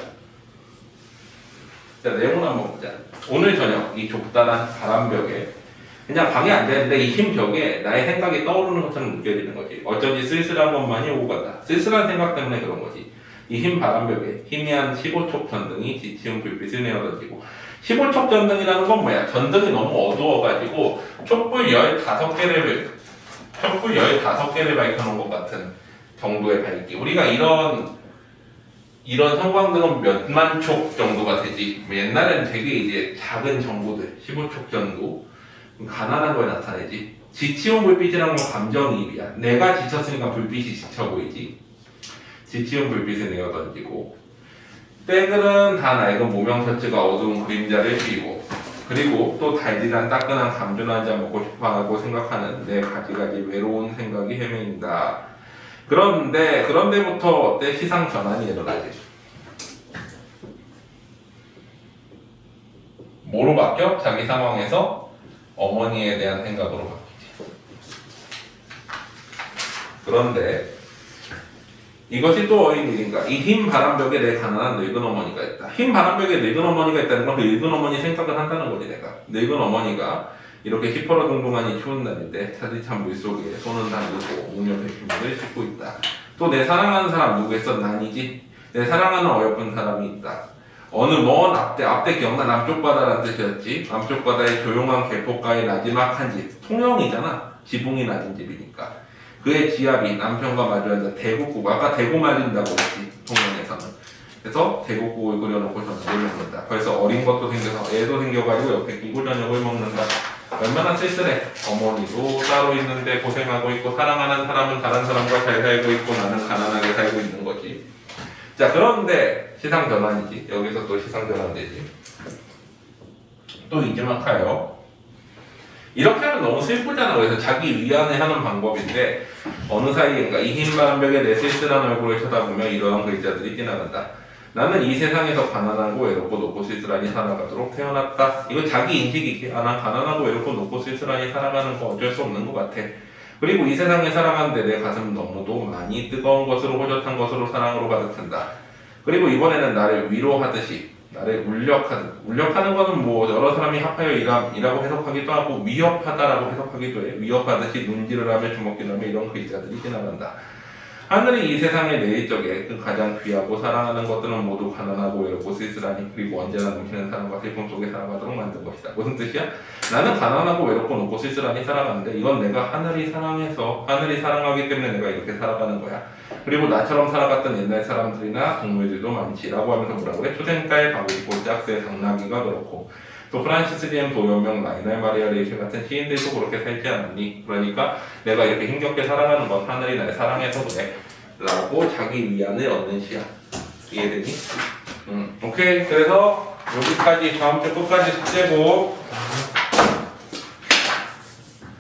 자, 내용을 한번 보자. 오늘 저녁 이 좁다란 바람벽에 그냥 방해 안 되는데 이 흰 벽에 나의 생각이 떠오르는 것처럼 느껴지는 거지. 어쩐지 쓸쓸한 것만이 오고 간다. 쓸쓸한 생각 때문에 그런 거지. 이 흰 바람벽에 희미한 15촉 전등이 지치운 불빛을 내어던지고 15촉 전등이라는 건 뭐야? 전등이 너무 어두워가지고 촛불 15개를 밝혀놓은 것 같은 정도의 밝기. 우리가 이런 형광등은 몇만 촉 정도가 되지. 옛날에는 되게 이제 작은 전구들 15촉 정도 가난한 걸 나타내지. 지치운 불빛이란 건 감정이입이야. 내가 지쳤으니까 불빛이 지쳐 보이지. 지치운 불빛을 내어던지고 때글은 다 낡은 모명 셔츠가 어두운 그림자를 띄고 그리고 또 달디란 따끈한 감전 한 잔 먹고 싶어하고 생각하는 내 가지가지 외로운 생각이 헤매인다. 그런데부터 어때? 시상 전환이 일어나지. 뭐로 바뀌어? 자기 상황에서 어머니에 대한 생각으로 바뀌지. 그런데 이것이 또 어린 일인가? 이 흰 바람벽에 내 가난한 늙은 어머니가 있다. 흰 바람벽에 늙은 어머니가 있다는 건 그 늙은 어머니 생각을 한다는 거지 내가. 늙은 어머니가 이렇게 휘퍼러둥둥한 이 추운 날인데 차디찬 물속에 손은 담그고 문 옆에 빗물을 씻고 있다. 또 내 사랑하는 사람 누구겠어? 난이지. 내 사랑하는 어여쁜 사람이 있다. 어느 먼 앞대 기억나? 남쪽 바다라는 뜻이었지. 남쪽 바다의 조용한 개포가의 나지막한 집. 통영이잖아. 지붕이 낮은 집이니까. 그의 지압이 남편과 마주 앉아 대국국. 아까 대구 말린다고 했지. 통영에서는. 그래서 대국국을 끓여놓고 저녁을 먹는다. 벌써 어린 것도 생겨서 애도 생겨가지고 옆에 끼고 저녁을 먹는다. 얼마나 쓸쓸해. 어머니도 따로 있는데 고생하고 있고 사랑하는 사람은 다른 사람과 잘 살고 있고 나는 가난하게 살고 있는 거지. 자, 그런데 시상 전환이지. 여기서 또 시상 전환되지. 또 이지막하여. 이렇게 하면 너무 슬프잖아. 그래서 자기 위안을 하는 방법인데 어느 사이인가 이 흰 바람벽에 내 쓸쓸한 얼굴을 쳐다보며 이러한 글자들이 지나간다. 나는 이 세상에서 가난하고 외롭고 높고 쓸쓸하니 살아가도록 태어났다. 이거 자기 인식이지. 난 가난하고 외롭고 높고 쓸쓸하니 살아가는 거 어쩔 수 없는 것 같아. 그리고 이 세상에 살아가는데 내 가슴은 너무도 많이 뜨거운 것으로 호젓한 것으로 사랑으로 가득 찬다. 그리고 이번에는 나를 위로하듯이 나를 울력하는 거는 뭐 여러 사람이 합하여 이라고 해석하기도 하고 위협하다라고 해석하기도 해. 위협하듯이 눈질을 하며 주먹질을 하며 이런 글자들이 지나간다. 하늘이 이 세상의 내일적에 그 가장 귀하고 사랑하는 것들은 모두 가난하고 외롭고 쓸쓸하니 그리고 언제나 넘치는 사랑과 슬픔 속에 살아가도록 만든 것이다. 무슨 뜻이야? 나는 가난하고 외롭고 높고 쓸쓸하니 살아가는데 이건 내가 하늘이 사랑해서 하늘이 사랑하기 때문에 내가 이렇게 살아가는 거야. 그리고 나처럼 살아갔던 옛날 사람들이나 동물들도 많지라고 하면서 뭐라고 그래? 초생딸, 바구리꽃, 짝새, 당나귀가 그렇고 또 프란시스 디엠 도연명, 라이넬 마리아 레이첼 같은 시인들도 그렇게 살지 않았니? 그러니까 내가 이렇게 힘겹게 살아가는 건 하늘이 날 사랑해서 그래 라고 자기 위안을 얻는 시야. 이해되니? 오케이. 그래서 여기까지 다음 주 끝까지 숙제고